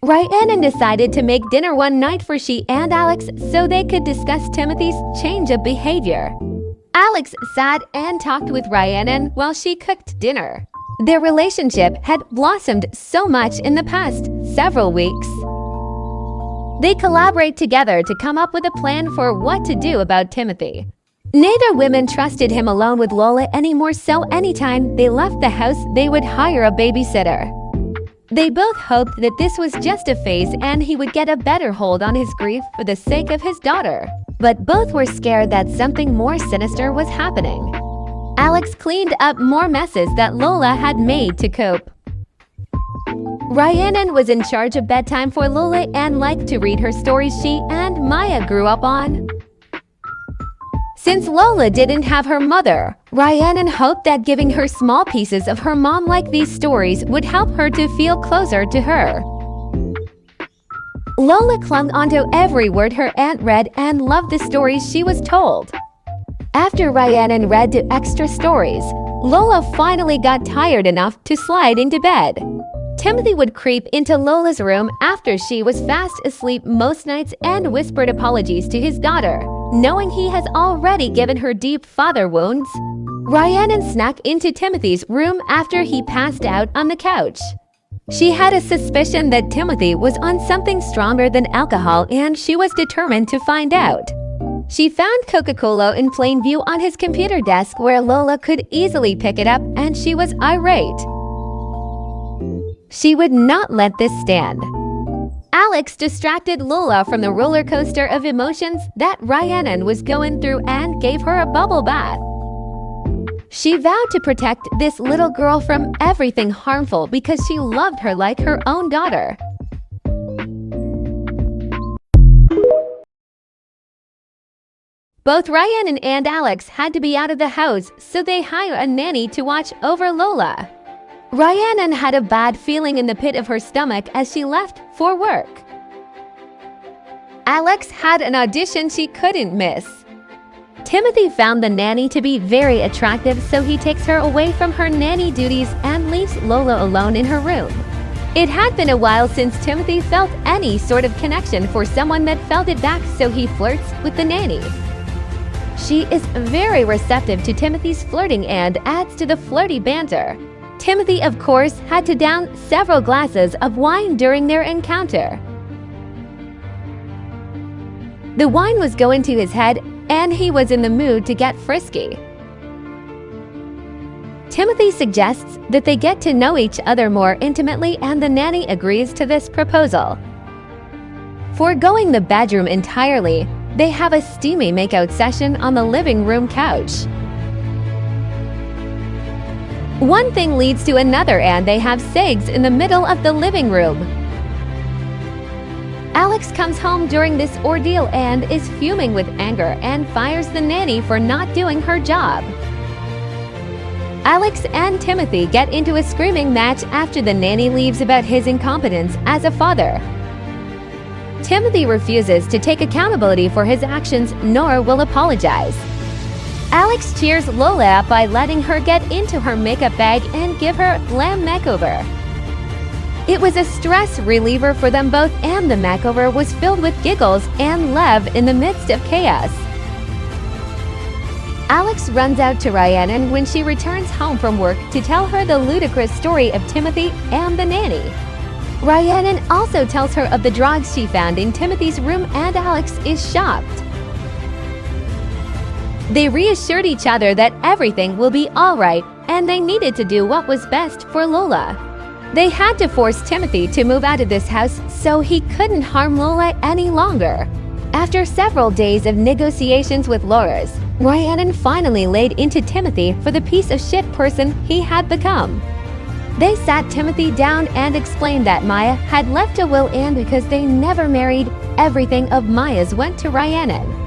Rhiannon decided to make dinner one night for she and Alex so they could discuss Timothy's change of behavior. Alex sat and talked with Rhiannon while she cooked dinner. Their relationship had blossomed so much in the past several weeks. They collaborate together to come up with a plan for what to do about Timothy. Neither women trusted him alone with Lola anymore, so anytime they left the house, they would hire a babysitter. They both hoped that this was just a phase and he would get a better hold on his grief for the sake of his daughter. But both were scared that something more sinister was happening. Alex cleaned up more messes that Lola had made to cope. Rhiannon was in charge of bedtime for Lola and liked to read her stories she and Maya grew up on. Since Lola didn't have her mother, Rhiannon hoped that giving her small pieces of her mom like these stories would help her to feel closer to her. Lola clung onto every word her aunt read and loved the stories she was told. After Rhiannon read the extra stories, Lola finally got tired enough to slide into bed. Timothy would creep into Lola's room after she was fast asleep most nights and whispered apologies to his daughter, knowing he has already given her deep father wounds. Rhiannon snuck into Timothy's room after he passed out on the couch. She had a suspicion that Timothy was on something stronger than alcohol and she was determined to find out. She found Coca-Cola in plain view on his computer desk where Lola could easily pick it up, and she was irate. She would not let this stand. Alex distracted Lola from the roller coaster of emotions that Rhiannon was going through and gave her a bubble bath. She vowed to protect this little girl from everything harmful because she loved her like her own daughter. Both Rhiannon and Alex had to be out of the house, so they hired a nanny to watch over Lola. Rhiannon had a bad feeling in the pit of her stomach as she left for work. Alex had an audition she couldn't miss. Timothy found the nanny to be very attractive, so he takes her away from her nanny duties and leaves Lola alone in her room. It had been a while since Timothy felt any sort of connection for someone that felt it back, so he flirts with the nanny. She is very receptive to Timothy's flirting and adds to the flirty banter. Timothy, of course, had to down several glasses of wine during their encounter. The wine was going to his head, and he was in the mood to get frisky. Timothy suggests that they get to know each other more intimately, and the nanny agrees to this proposal. Foregoing the bedroom entirely, they have a steamy makeout session on the living room couch. One thing leads to another and they have sex in the middle of the living room. Alex comes home during this ordeal and is fuming with anger and fires the nanny for not doing her job. Alex and Timothy get into a screaming match after the nanny leaves about his incompetence as a father. Timothy refuses to take accountability for his actions nor will apologize. Alex cheers Lola up by letting her get into her makeup bag and give her a glam makeover. It was a stress reliever for them both, and the makeover was filled with giggles and love in the midst of chaos. Alex runs out to Rhiannon when she returns home from work to tell her the ludicrous story of Timothy and the nanny. Rhiannon also tells her of the drugs she found in Timothy's room, and Alex is shocked. They reassured each other that everything will be all right, and they needed to do what was best for Lola. They had to force Timothy to move out of this house so he couldn't harm Lola any longer. After several days of negotiations with lawyers, Rhiannon finally laid into Timothy for the piece of shit person he had become. They sat Timothy down and explained that Maya had left a will, and because they never married, everything of Maya's went to Rhiannon.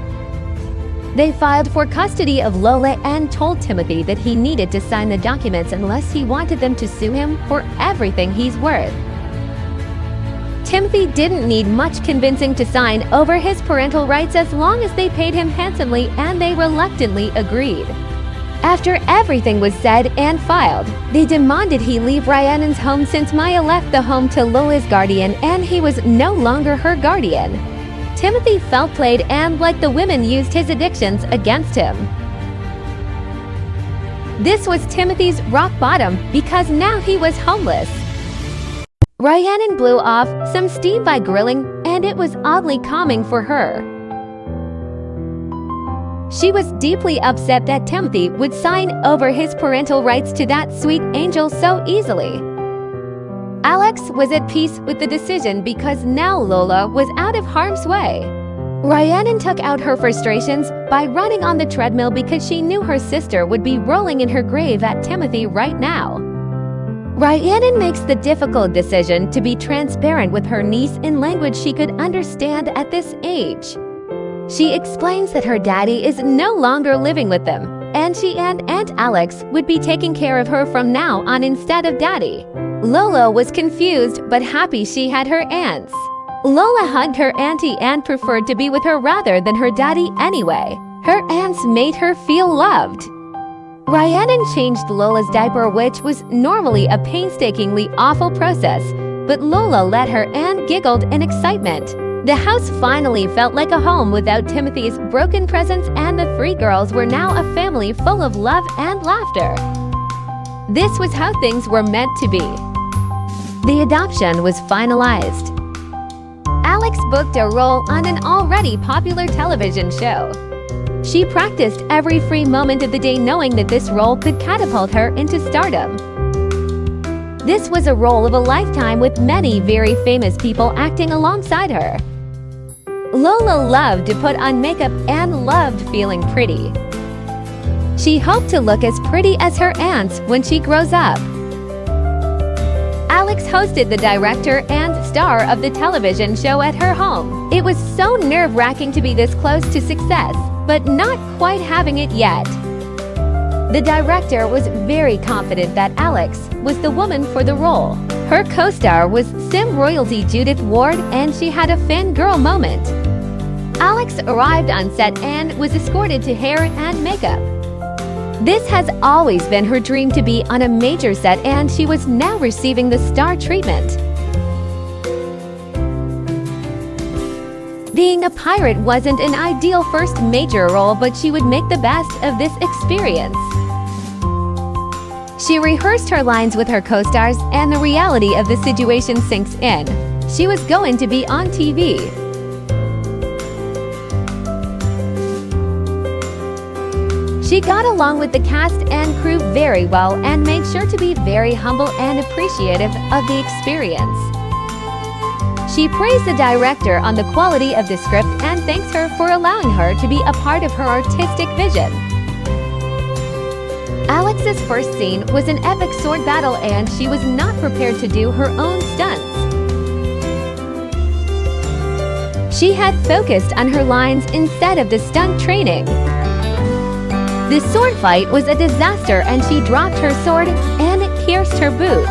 They filed for custody of Lola and told Timothy that he needed to sign the documents unless he wanted them to sue him for everything he's worth. Timothy didn't need much convincing to sign over his parental rights as long as they paid him handsomely, and they reluctantly agreed. After everything was said and filed, they demanded he leave Rhiannon's home since Maya left the home to Lola's guardian and he was no longer her guardian. Timothy felt played and like the women used his addictions against him. This was Timothy's rock bottom because now he was homeless. Rhiannon blew off some steam by grilling, and it was oddly calming for her. She was deeply upset that Timothy would sign over his parental rights to that sweet angel so easily. Alex was at peace with the decision because now Lola was out of harm's way. Rhiannon took out her frustrations by running on the treadmill because she knew her sister would be rolling in her grave at Timothy right now. Rhiannon makes the difficult decision to be transparent with her niece in language she could understand at this age. She explains that her daddy is no longer living with them, and she and Aunt Alex would be taking care of her from now on instead of daddy. Lola was confused but happy she had her aunts. Lola hugged her auntie and preferred to be with her rather than her daddy anyway. Her aunts made her feel loved. Rhiannon changed Lola's diaper, which was normally a painstakingly awful process, but Lola let her and giggled in excitement. The house finally felt like a home without Timothy's broken presence, and the three girls were now a family full of love and laughter. This was how things were meant to be. The adoption was finalized. Alex booked a role on an already popular television show. She practiced every free moment of the day, knowing that this role could catapult her into stardom. This was a role of a lifetime with many very famous people acting alongside her. Lola loved to put on makeup and loved feeling pretty. She hoped to look as pretty as her aunts when she grows up. Alex hosted the director and star of the television show at her home. It was so nerve-wracking to be this close to success, but not quite having it yet. The director was very confident that Alex was the woman for the role. Her co-star was Sim royalty Judith Ward, and she had a fangirl moment. Alex arrived on set and was escorted to hair and makeup. This has always been her dream, to be on a major set, and she was now receiving the star treatment. Being a pirate wasn't an ideal first major role, but she would make the best of this experience. She rehearsed her lines with her co-stars, and the reality of the situation sinks in. She was going to be on TV. She got along with the cast and crew very well and made sure to be very humble and appreciative of the experience. She praised the director on the quality of the script and thanks her for allowing her to be a part of her artistic vision. Alex's first scene was an epic sword battle, and she was not prepared to do her own stunts. She had focused on her lines instead of the stunt training. The sword fight was a disaster, and she dropped her sword and it pierced her boot.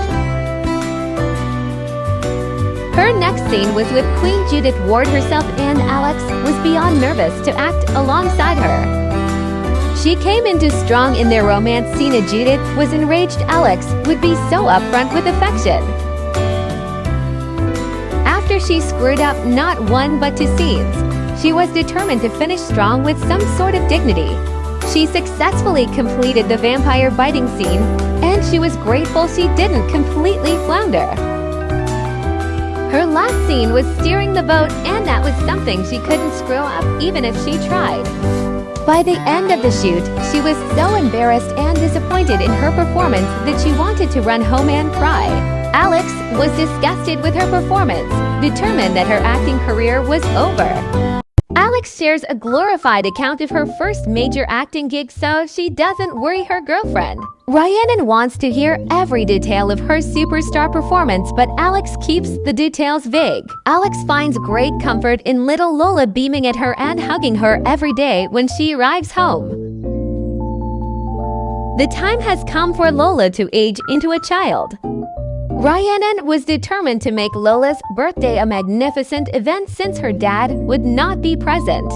Her next scene was with Queen Judith Ward herself, and Alex was beyond nervous to act alongside her. She came into strong in their romance scene, and Judith was enraged Alex would be so upfront with affection. After she screwed up not one but two scenes, she was determined to finish strong with some sort of dignity. She successfully completed the vampire biting scene, and she was grateful she didn't completely flounder. Her last scene was steering the boat, and that was something she couldn't screw up even if she tried. By the end of the shoot, she was so embarrassed and disappointed in her performance that she wanted to run home and cry. Alex was disgusted with her performance, determined that her acting career was over. Alex shares a glorified account of her first major acting gig so she doesn't worry her girlfriend. Rhiannon wants to hear every detail of her superstar performance, but Alex keeps the details vague. Alex finds great comfort in little Lola beaming at her and hugging her every day when she arrives home. The time has come for Lola to age into a child. Rhiannon was determined to make Lola's birthday a magnificent event since her dad would not be present.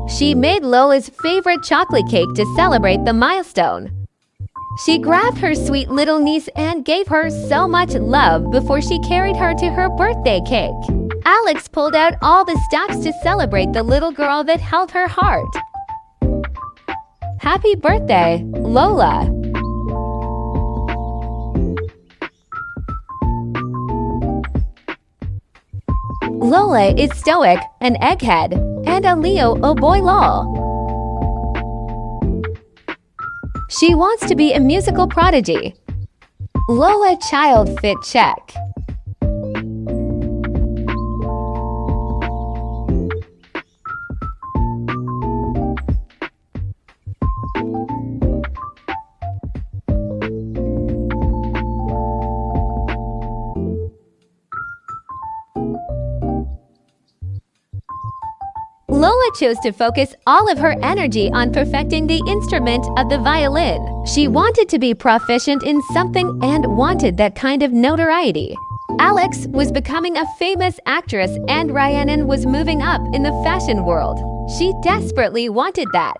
She made Lola's favorite chocolate cake to celebrate the milestone. She grabbed her sweet little niece and gave her so much love before she carried her to her birthday cake. Alex pulled out all the stops to celebrate the little girl that held her heart. Happy birthday, Lola! Lola is stoic, an egghead, and a Leo, oh boy lol. She wants to be a musical prodigy. Lola child fit check. Lola chose to focus all of her energy on perfecting the instrument of the violin. She wanted to be proficient in something and wanted that kind of notoriety. Alex was becoming a famous actress and Rhiannon was moving up in the fashion world. She desperately wanted that.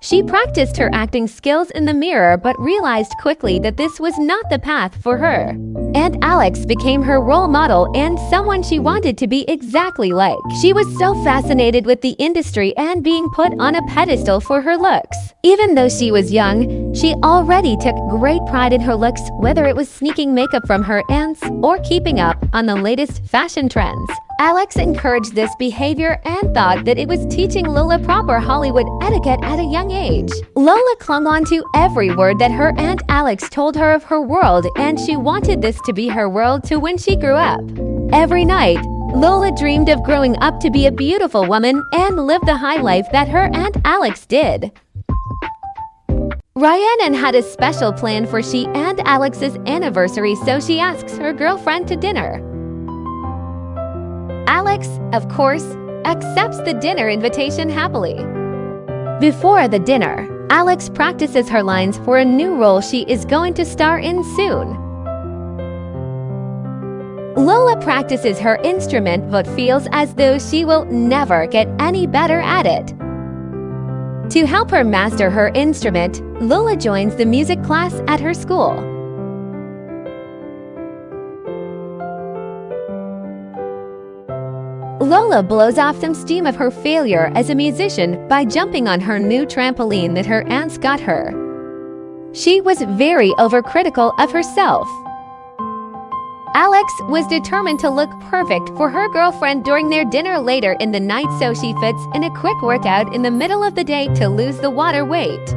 She practiced her acting skills in the mirror but realized quickly that this was not the path for her. And Alex became her role model and someone she wanted to be exactly like. She was so fascinated with the industry and being put on a pedestal for her looks. Even though she was young, she already took great pride in her looks, whether it was sneaking makeup from her aunts or keeping up on the latest fashion trends. Alex encouraged this behavior and thought that it was teaching Lola proper Hollywood etiquette at a young age. Lola clung on to every word that her Aunt Alex told her of her world, and she wanted this to be her world too when she grew up. Every night, Lola dreamed of growing up to be a beautiful woman and live the high life that her Aunt Alex did. Rhiannon had a special plan for she and Alex's anniversary, so she asks her girlfriend to dinner. Alex, of course, accepts the dinner invitation happily. Before the dinner, Alex practices her lines for a new role she is going to star in soon. Lola practices her instrument but feels as though she will never get any better at it. To help her master her instrument, Lola joins the music class at her school. Lola blows off some steam of her failure as a musician by jumping on her new trampoline that her aunts got her. She was very overcritical of herself. Alex was determined to look perfect for her girlfriend during their dinner later in the night, so she fits in a quick workout in the middle of the day to lose the water weight.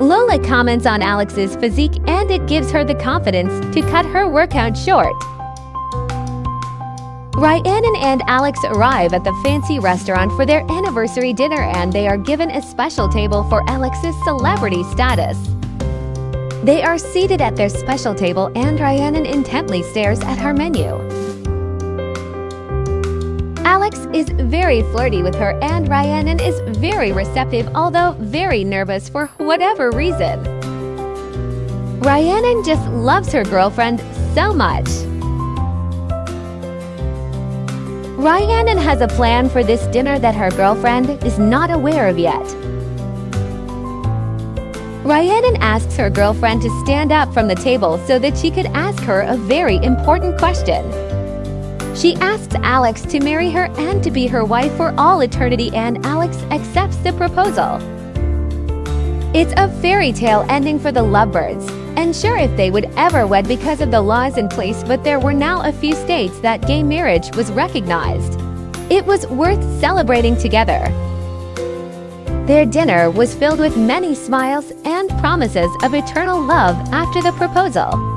Lola comments on Alex's physique and it gives her the confidence to cut her workout short. Rhiannon and Alex arrive at the fancy restaurant for their anniversary dinner and they are given a special table for Alex's celebrity status. They are seated at their special table and Rhiannon intently stares at her menu. Alex is very flirty with her and Rhiannon is very receptive, although very nervous for whatever reason. Rhiannon just loves her girlfriend so much. Rhiannon has a plan for this dinner that her girlfriend is not aware of yet. Rhiannon asks her girlfriend to stand up from the table so that she could ask her a very important question. She asks Alex to marry her and to be her wife for all eternity, and Alex accepts the proposal. It's a fairy tale ending for the lovebirds, unsure if they would ever wed because of the laws in place, but there were now a few states that gay marriage was recognized. It was worth celebrating together. Their dinner was filled with many smiles and promises of eternal love after the proposal.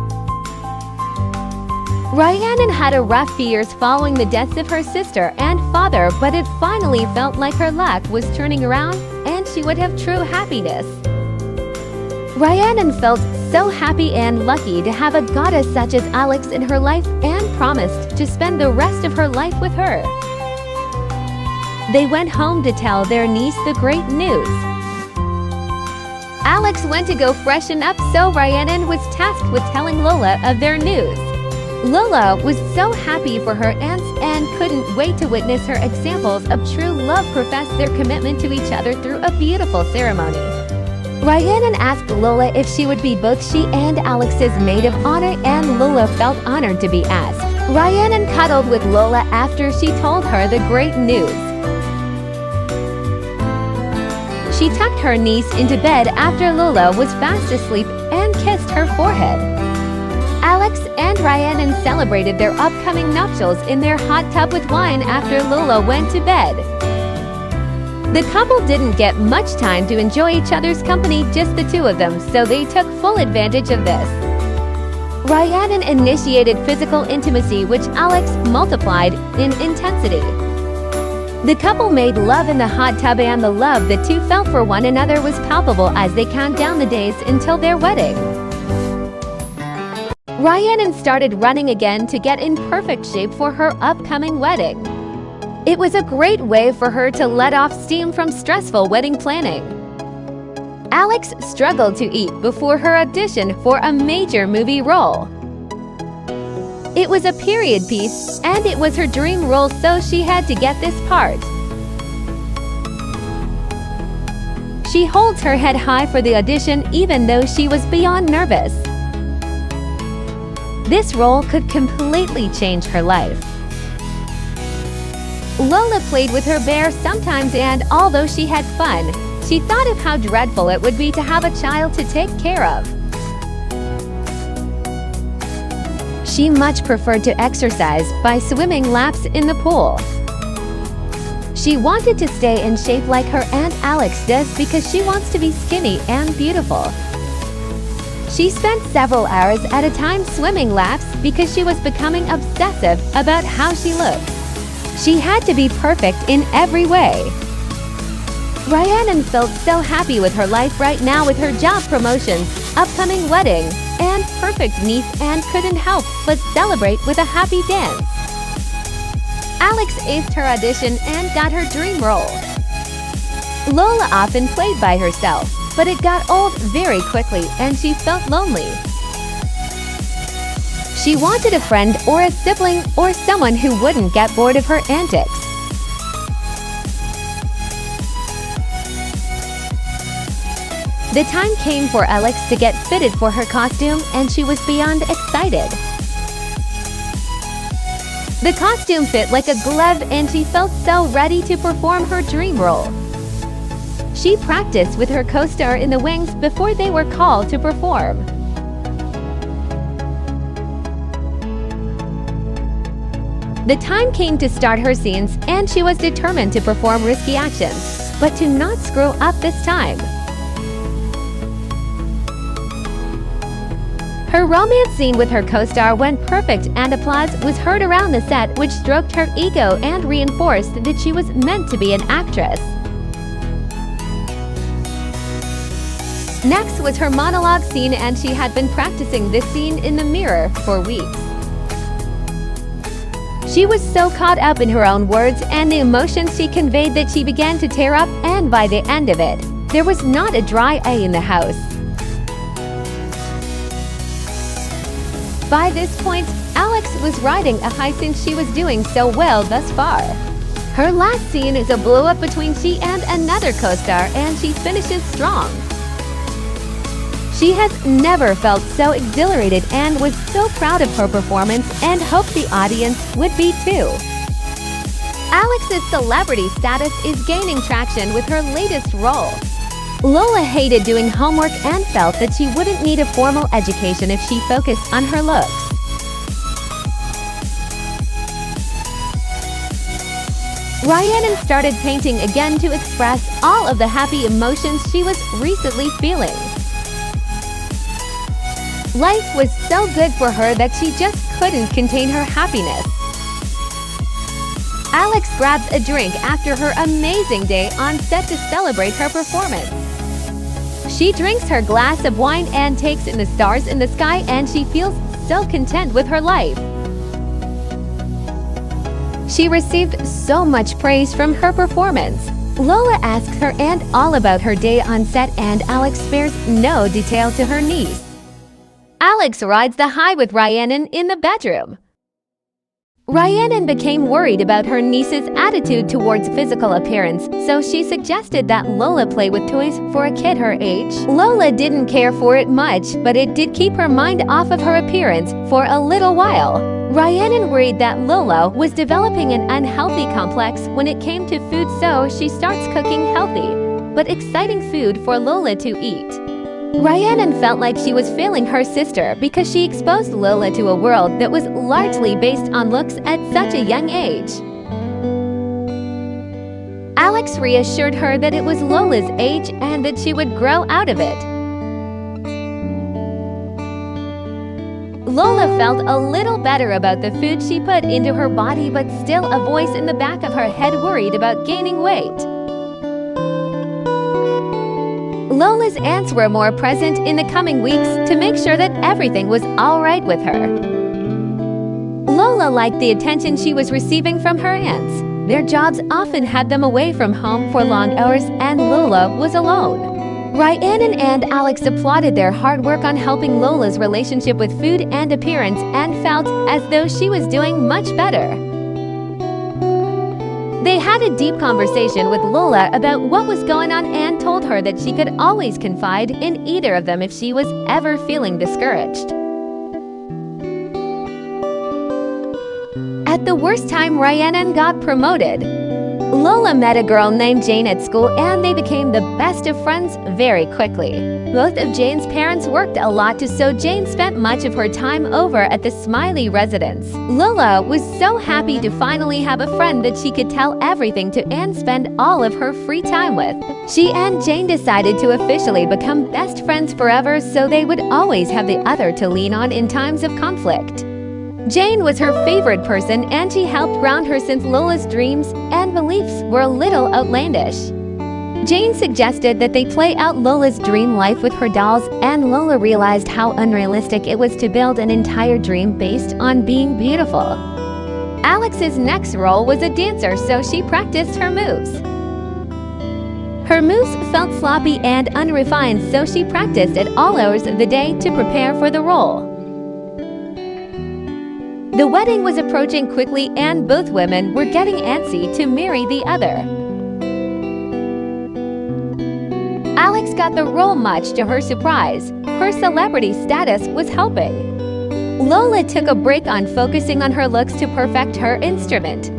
Rhiannon had a rough few years following the deaths of her sister and father, but it finally felt like her luck was turning around and she would have true happiness. Rhiannon felt so happy and lucky to have a goddess such as Alex in her life and promised to spend the rest of her life with her. They went home to tell their niece the great news. Alex went to go freshen up, so Rhiannon was tasked with telling Lola of their news. Lola was so happy for her aunts and couldn't wait to witness her examples of true love profess their commitment to each other through a beautiful ceremony. Rhiannon asked Lola if she would be both she and Alex's maid of honor, and Lola felt honored to be asked. Rhiannon cuddled with Lola after she told her the great news. She tucked her niece into bed after Lola was fast asleep and kissed her forehead. Alex and Rhiannon celebrated their upcoming nuptials in their hot tub with wine after Lola went to bed. The couple didn't get much time to enjoy each other's company, just the two of them, so they took full advantage of this. Rhiannon initiated physical intimacy, which Alex multiplied in intensity. The couple made love in the hot tub, and the love the two felt for one another was palpable as they count down the days until their wedding. Rhiannon started running again to get in perfect shape for her upcoming wedding. It was a great way for her to let off steam from stressful wedding planning. Alex struggled to eat before her audition for a major movie role. It was a period piece, and it was her dream role, so she had to get this part. She holds her head high for the audition, even though she was beyond nervous. This role could completely change her life. Lola played with her bear sometimes, and although she had fun, she thought of how dreadful it would be to have a child to take care of. She much preferred to exercise by swimming laps in the pool. She wanted to stay in shape like her Aunt Alex does because she wants to be skinny and beautiful. She spent several hours at a time swimming laps because she was becoming obsessive about how she looked. She had to be perfect in every way. Rhiannon felt so happy with her life right now with her job promotions, upcoming wedding, and perfect niece, and couldn't help but celebrate with a happy dance. Alex aced her audition and got her dream role. Lola often played by herself, but it got old very quickly and she felt lonely. She wanted a friend or a sibling or someone who wouldn't get bored of her antics. The time came for Alex to get fitted for her costume, and she was beyond excited. The costume fit like a glove, and she felt so ready to perform her dream role. She practiced with her co-star in the wings before they were called to perform. The time came to start her scenes, and she was determined to perform risky actions, but to not screw up this time. Her romance scene with her co-star went perfect, and applause was heard around the set, which stroked her ego and reinforced that she was meant to be an actress. Next was her monologue scene, and she had been practicing this scene in the mirror for weeks. She was so caught up in her own words and the emotions she conveyed that she began to tear up, and by the end of it, there was not a dry eye in the house. By this point, Alex was riding a high since she was doing so well thus far. Her last scene is a blow-up between she and another co-star, and she finishes strong. She has never felt so exhilarated and was so proud of her performance and hoped the audience would be too. Alex's celebrity status is gaining traction with her latest role. Lola hated doing homework and felt that she wouldn't need a formal education if she focused on her looks. Rhiannon started painting again to express all of the happy emotions she was recently feeling. Life was so good for her that she just couldn't contain her happiness. Alex grabs a drink after her amazing day on set to celebrate her performance. She drinks her glass of wine and takes in the stars in the sky, and she feels so content with her life. She received so much praise from her performance. Lola asks her aunt all about her day on set, and Alex spares no detail to her niece. Alex rides the high with Rhiannon in the bedroom. Rhiannon became worried about her niece's attitude towards physical appearance, so she suggested that Lola play with toys for a kid her age. Lola didn't care for it much, but it did keep her mind off of her appearance for a little while. Rhiannon worried that Lola was developing an unhealthy complex when it came to food, so she starts cooking healthy. but exciting food for Lola to eat. Rhiannon felt like she was failing her sister because she exposed Lola to a world that was largely based on looks at such a young age. Alex reassured her that it was Lola's age and that she would grow out of it. Lola felt a little better about the food she put into her body, but still a voice in the back of her head worried about gaining weight. Lola's aunts were more present in the coming weeks to make sure that everything was all right with her. Lola liked the attention she was receiving from her aunts. Their jobs often had them away from home for long hours, and Lola was alone. Rhiannon and Alex applauded their hard work on helping Lola's relationship with food and appearance and felt as though she was doing much better. They had a deep conversation with Lola about what was going on and told her that she could always confide in either of them if she was ever feeling discouraged. At the worst time, Rhiannon got promoted. Lola met a girl named Jane at school and they became the best of friends very quickly. Both of Jane's parents worked a lot, so Jane spent much of her time over at the Smiley residence. Lola was so happy to finally have a friend that she could tell everything to and spend all of her free time with. She and Jane decided to officially become best friends forever, so they would always have the other to lean on in times of conflict. Jane was her favorite person and she helped ground her since Lola's dreams and beliefs were a little outlandish. Jane suggested that they play out Lola's dream life with her dolls, and Lola realized how unrealistic it was to build an entire dream based on being beautiful. Alex's next role was a dancer, so she practiced her moves. Her moves felt sloppy and unrefined, so she practiced at all hours of the day to prepare for the role. The wedding was approaching quickly and both women were getting antsy to marry the other. Alex got the role, much to her surprise. Her celebrity status was helping. Lola took a break on focusing on her looks to perfect her instrument.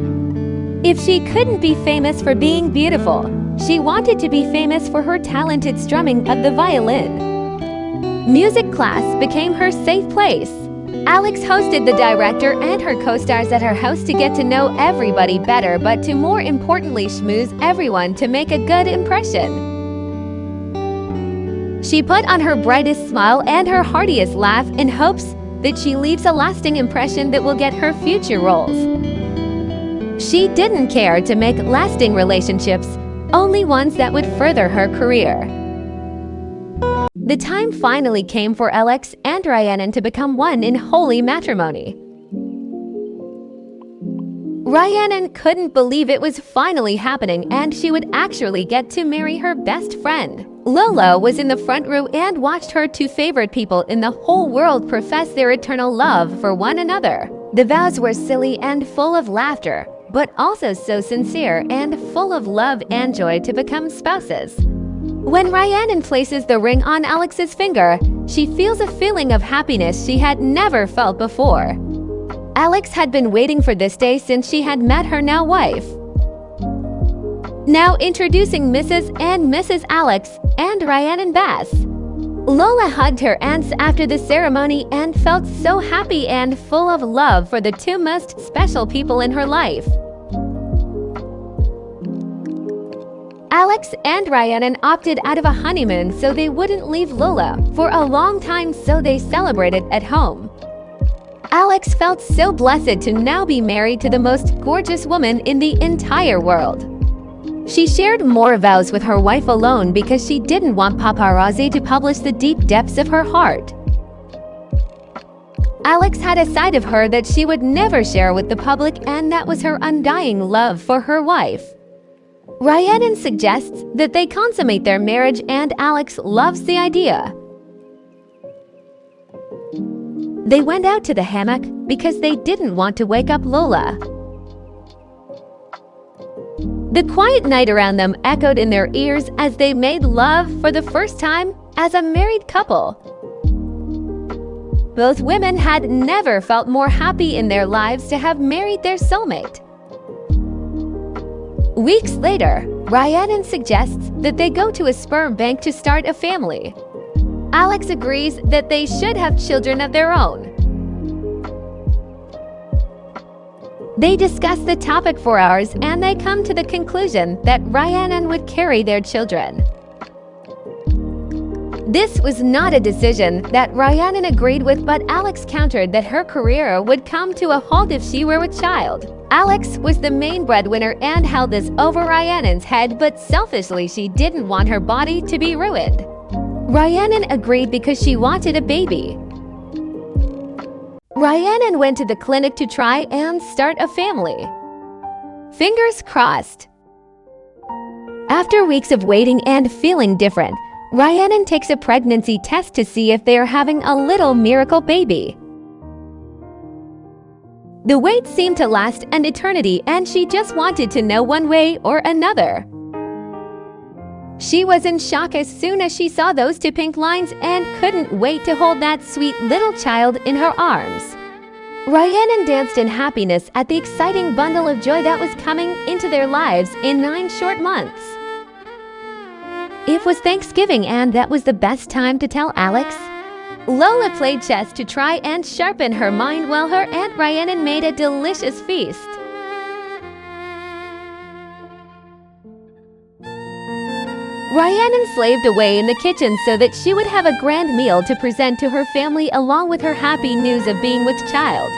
If she couldn't be famous for being beautiful, she wanted to be famous for her talented strumming of the violin. Music class became her safe place. Alex hosted the director and her co-stars at her house to get to know everybody better, but to more importantly schmooze everyone to make a good impression. She put on her brightest smile and her heartiest laugh in hopes that she leaves a lasting impression that will get her future roles. She didn't care to make lasting relationships, only ones that would further her career. The time finally came for Alex and Rhiannon to become one in holy matrimony. Rhiannon couldn't believe it was finally happening and she would actually get to marry her best friend. Lola was in the front row and watched her two favorite people in the whole world profess their eternal love for one another. The vows were silly and full of laughter, but also so sincere and full of love and joy to become spouses. When Rhiannon places the ring on Alex's finger, she feels a feeling of happiness she had never felt before. Alex had been waiting for this day since she had met her now wife. Now introducing Mrs. and Mrs. Alex and Rhiannon Bass. Lola hugged her aunts after the ceremony and felt so happy and full of love for the two most special people in her life. Alex and Rhiannon opted out of a honeymoon so they wouldn't leave Lola for a long time, so they celebrated at home. Alex felt so blessed to now be married to the most gorgeous woman in the entire world. She shared more vows with her wife alone because she didn't want paparazzi to publish the deep depths of her heart. Alex had a side of her that she would never share with the public, and that was her undying love for her wife. Rhiannon suggests that they consummate their marriage, and Alex loves the idea. They went out to the hammock because they didn't want to wake up Lola. The quiet night around them echoed in their ears as they made love for the first time as a married couple. Both women had never felt more happy in their lives to have married their soulmate. Weeks later, Rhiannon suggests that they go to a sperm bank to start a family. Alex agrees that they should have children of their own. They discuss the topic for hours and they come to the conclusion that Rhiannon would carry their children. This was not a decision that Rhiannon agreed with, but Alex countered that her career would come to a halt if she were with child. Alex was the main breadwinner and held this over Rhiannon's head, but selfishly she didn't want her body to be ruined. Rhiannon agreed because she wanted a baby. Rhiannon went to the clinic to try and start a family. Fingers crossed. After weeks of waiting and feeling different, Rhiannon takes a pregnancy test to see if they are having a little miracle baby. The wait seemed to last an eternity and she just wanted to know one way or another. She was in shock as soon as she saw those two pink lines and couldn't wait to hold that sweet little child in her arms. Rhiannon danced in happiness at the exciting bundle of joy that was coming into their lives in 9 short months. It was Thanksgiving and that was the best time to tell Alex. Lola played chess to try and sharpen her mind while her Aunt Rhiannon made a delicious feast. Rhiannon slaved away in the kitchen so that she would have a grand meal to present to her family along with her happy news of being with child.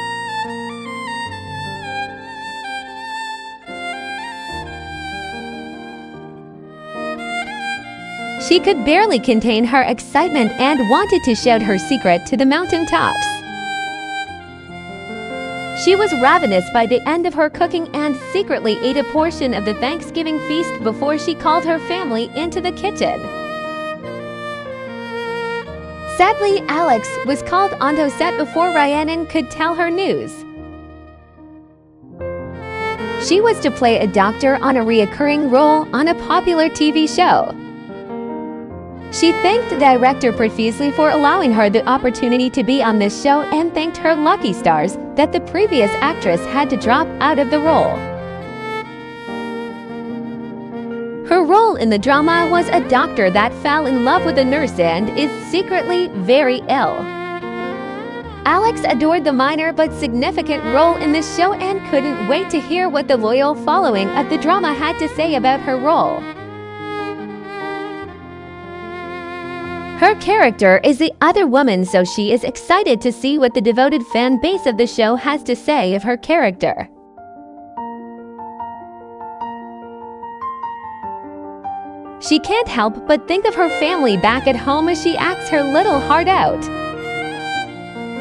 She could barely contain her excitement and wanted to shout her secret to the mountaintops. She was ravenous by the end of her cooking and secretly ate a portion of the Thanksgiving feast before she called her family into the kitchen. Sadly, Alex was called onto set before Rhiannon could tell her news. She was to play a doctor on a recurring role on a popular TV show. She thanked the director profusely for allowing her the opportunity to be on this show and thanked her lucky stars that the previous actress had to drop out of the role. Her role in the drama was a doctor that fell in love with a nurse and is secretly very ill. Alex adored the minor but significant role in this show and couldn't wait to hear what the loyal following of the drama had to say about her role. Her character is the other woman, so she is excited to see what the devoted fan base of the show has to say of her character. She can't help but think of her family back at home as she acts her little heart out.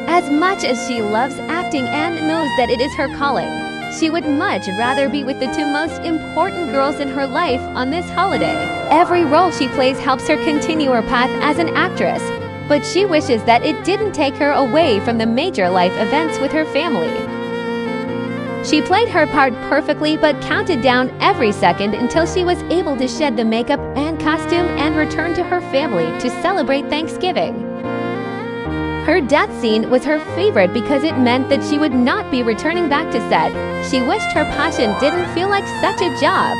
As much as she loves acting and knows that it is her calling, she would much rather be with the 2 most important girls in her life on this holiday. Every role she plays helps her continue her path as an actress, but she wishes that it didn't take her away from the major life events with her family. She played her part perfectly but counted down every second until she was able to shed the makeup and costume and return to her family to celebrate Thanksgiving. Her death scene was her favorite because it meant that she would not be returning back to set. She wished her passion didn't feel like such a job.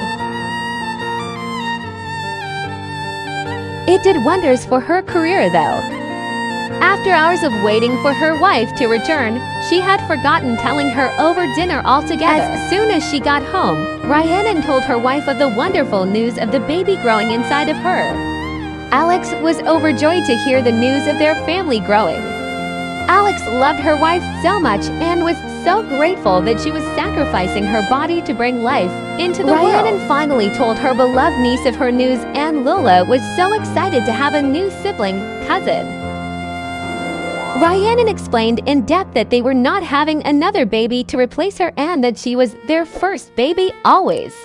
It did wonders for her career though. After hours of waiting for her wife to return, she had forgotten telling her over dinner altogether. As soon as she got home, Rhiannon told her wife of the wonderful news of the baby growing inside of her. Alex was overjoyed to hear the news of their family growing. Alex loved her wife so much and was so grateful that she was sacrificing her body to bring life into the world. Rhiannon finally told her beloved niece of her news, and Lola was so excited to have a new sibling, cousin. Rhiannon explained in depth that they were not having another baby to replace her and that she was their first baby always.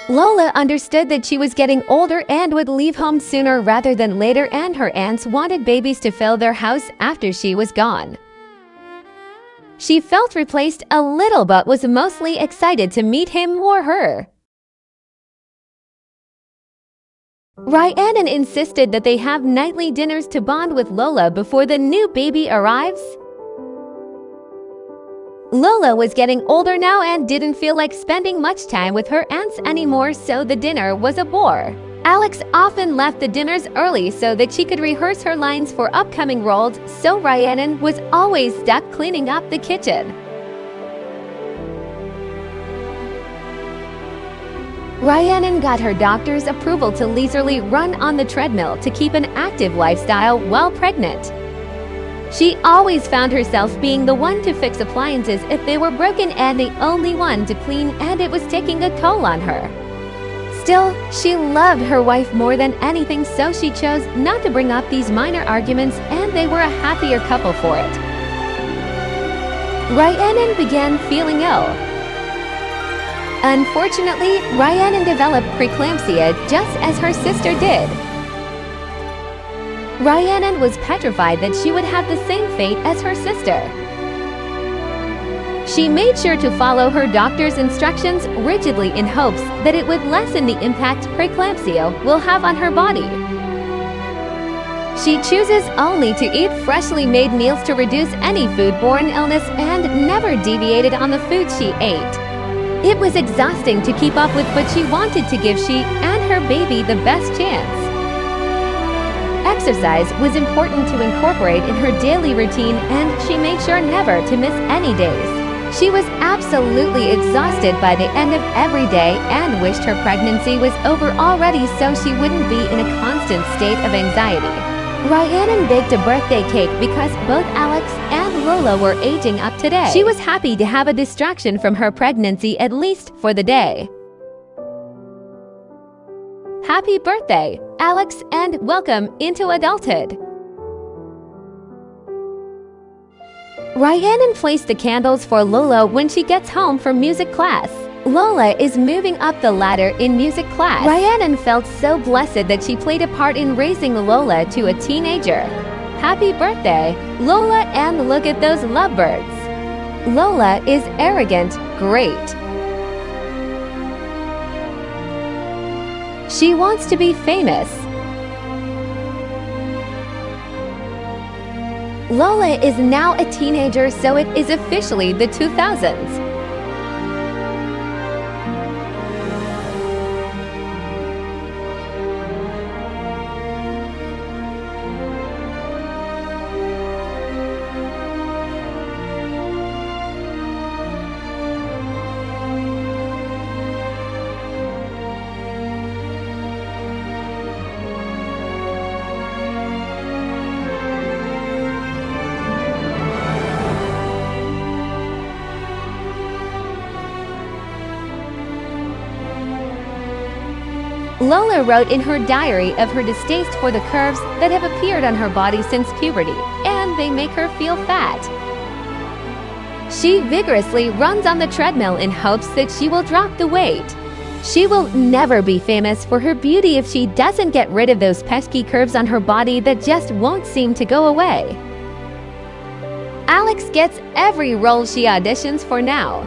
Lola understood that she was getting older and would leave home sooner rather than later, and her aunts wanted babies to fill their house after she was gone. She felt replaced a little but was mostly excited to meet him or her. Rhiannon insisted that they have nightly dinners to bond with Lola before the new baby arrives. Lola was getting older now and didn't feel like spending much time with her aunts anymore, so the dinner was a bore. Alex often left the dinners early so that she could rehearse her lines for upcoming roles, so Rhiannon was always stuck cleaning up the kitchen. Rhiannon got her doctor's approval to leisurely run on the treadmill to keep an active lifestyle while pregnant. She always found herself being the one to fix appliances if they were broken and the only one to clean, and it was taking a toll on her. Still, she loved her wife more than anything, so she chose not to bring up these minor arguments, and they were a happier couple for it. Rhiannon began feeling ill. Unfortunately, Rhiannon developed preeclampsia just as her sister did. Rhiannon was petrified that she would have the same fate as her sister. She made sure to follow her doctor's instructions rigidly in hopes that it would lessen the impact preeclampsia will have on her body. She chooses only to eat freshly made meals to reduce any foodborne illness and never deviated on the food she ate. It was exhausting to keep up with, but she wanted to give she and her baby the best chance. Exercise was important to incorporate in her daily routine, and she made sure never to miss any days. She was absolutely exhausted by the end of every day and wished her pregnancy was over already so she wouldn't be in a constant state of anxiety. Rhiannon baked a birthday cake because both Alex and Lola were aging up today. She was happy to have a distraction from her pregnancy, at least for the day. Happy birthday, Alex, and welcome into adulthood. Rhiannon placed the candles for Lola when she gets home from music class. Lola is moving up the ladder in music class. Rhiannon felt so blessed that she played a part in raising Lola to a teenager. Happy birthday, Lola, and look at those lovebirds. Lola is arrogant, great. She wants to be famous. Lola is now a teenager, so it is officially the 2000s. Lola wrote in her diary of her distaste for the curves that have appeared on her body since puberty, and they make her feel fat. She vigorously runs on the treadmill in hopes that she will drop the weight. She will never be famous for her beauty if she doesn't get rid of those pesky curves on her body that just won't seem to go away. Alex gets every role she auditions for now.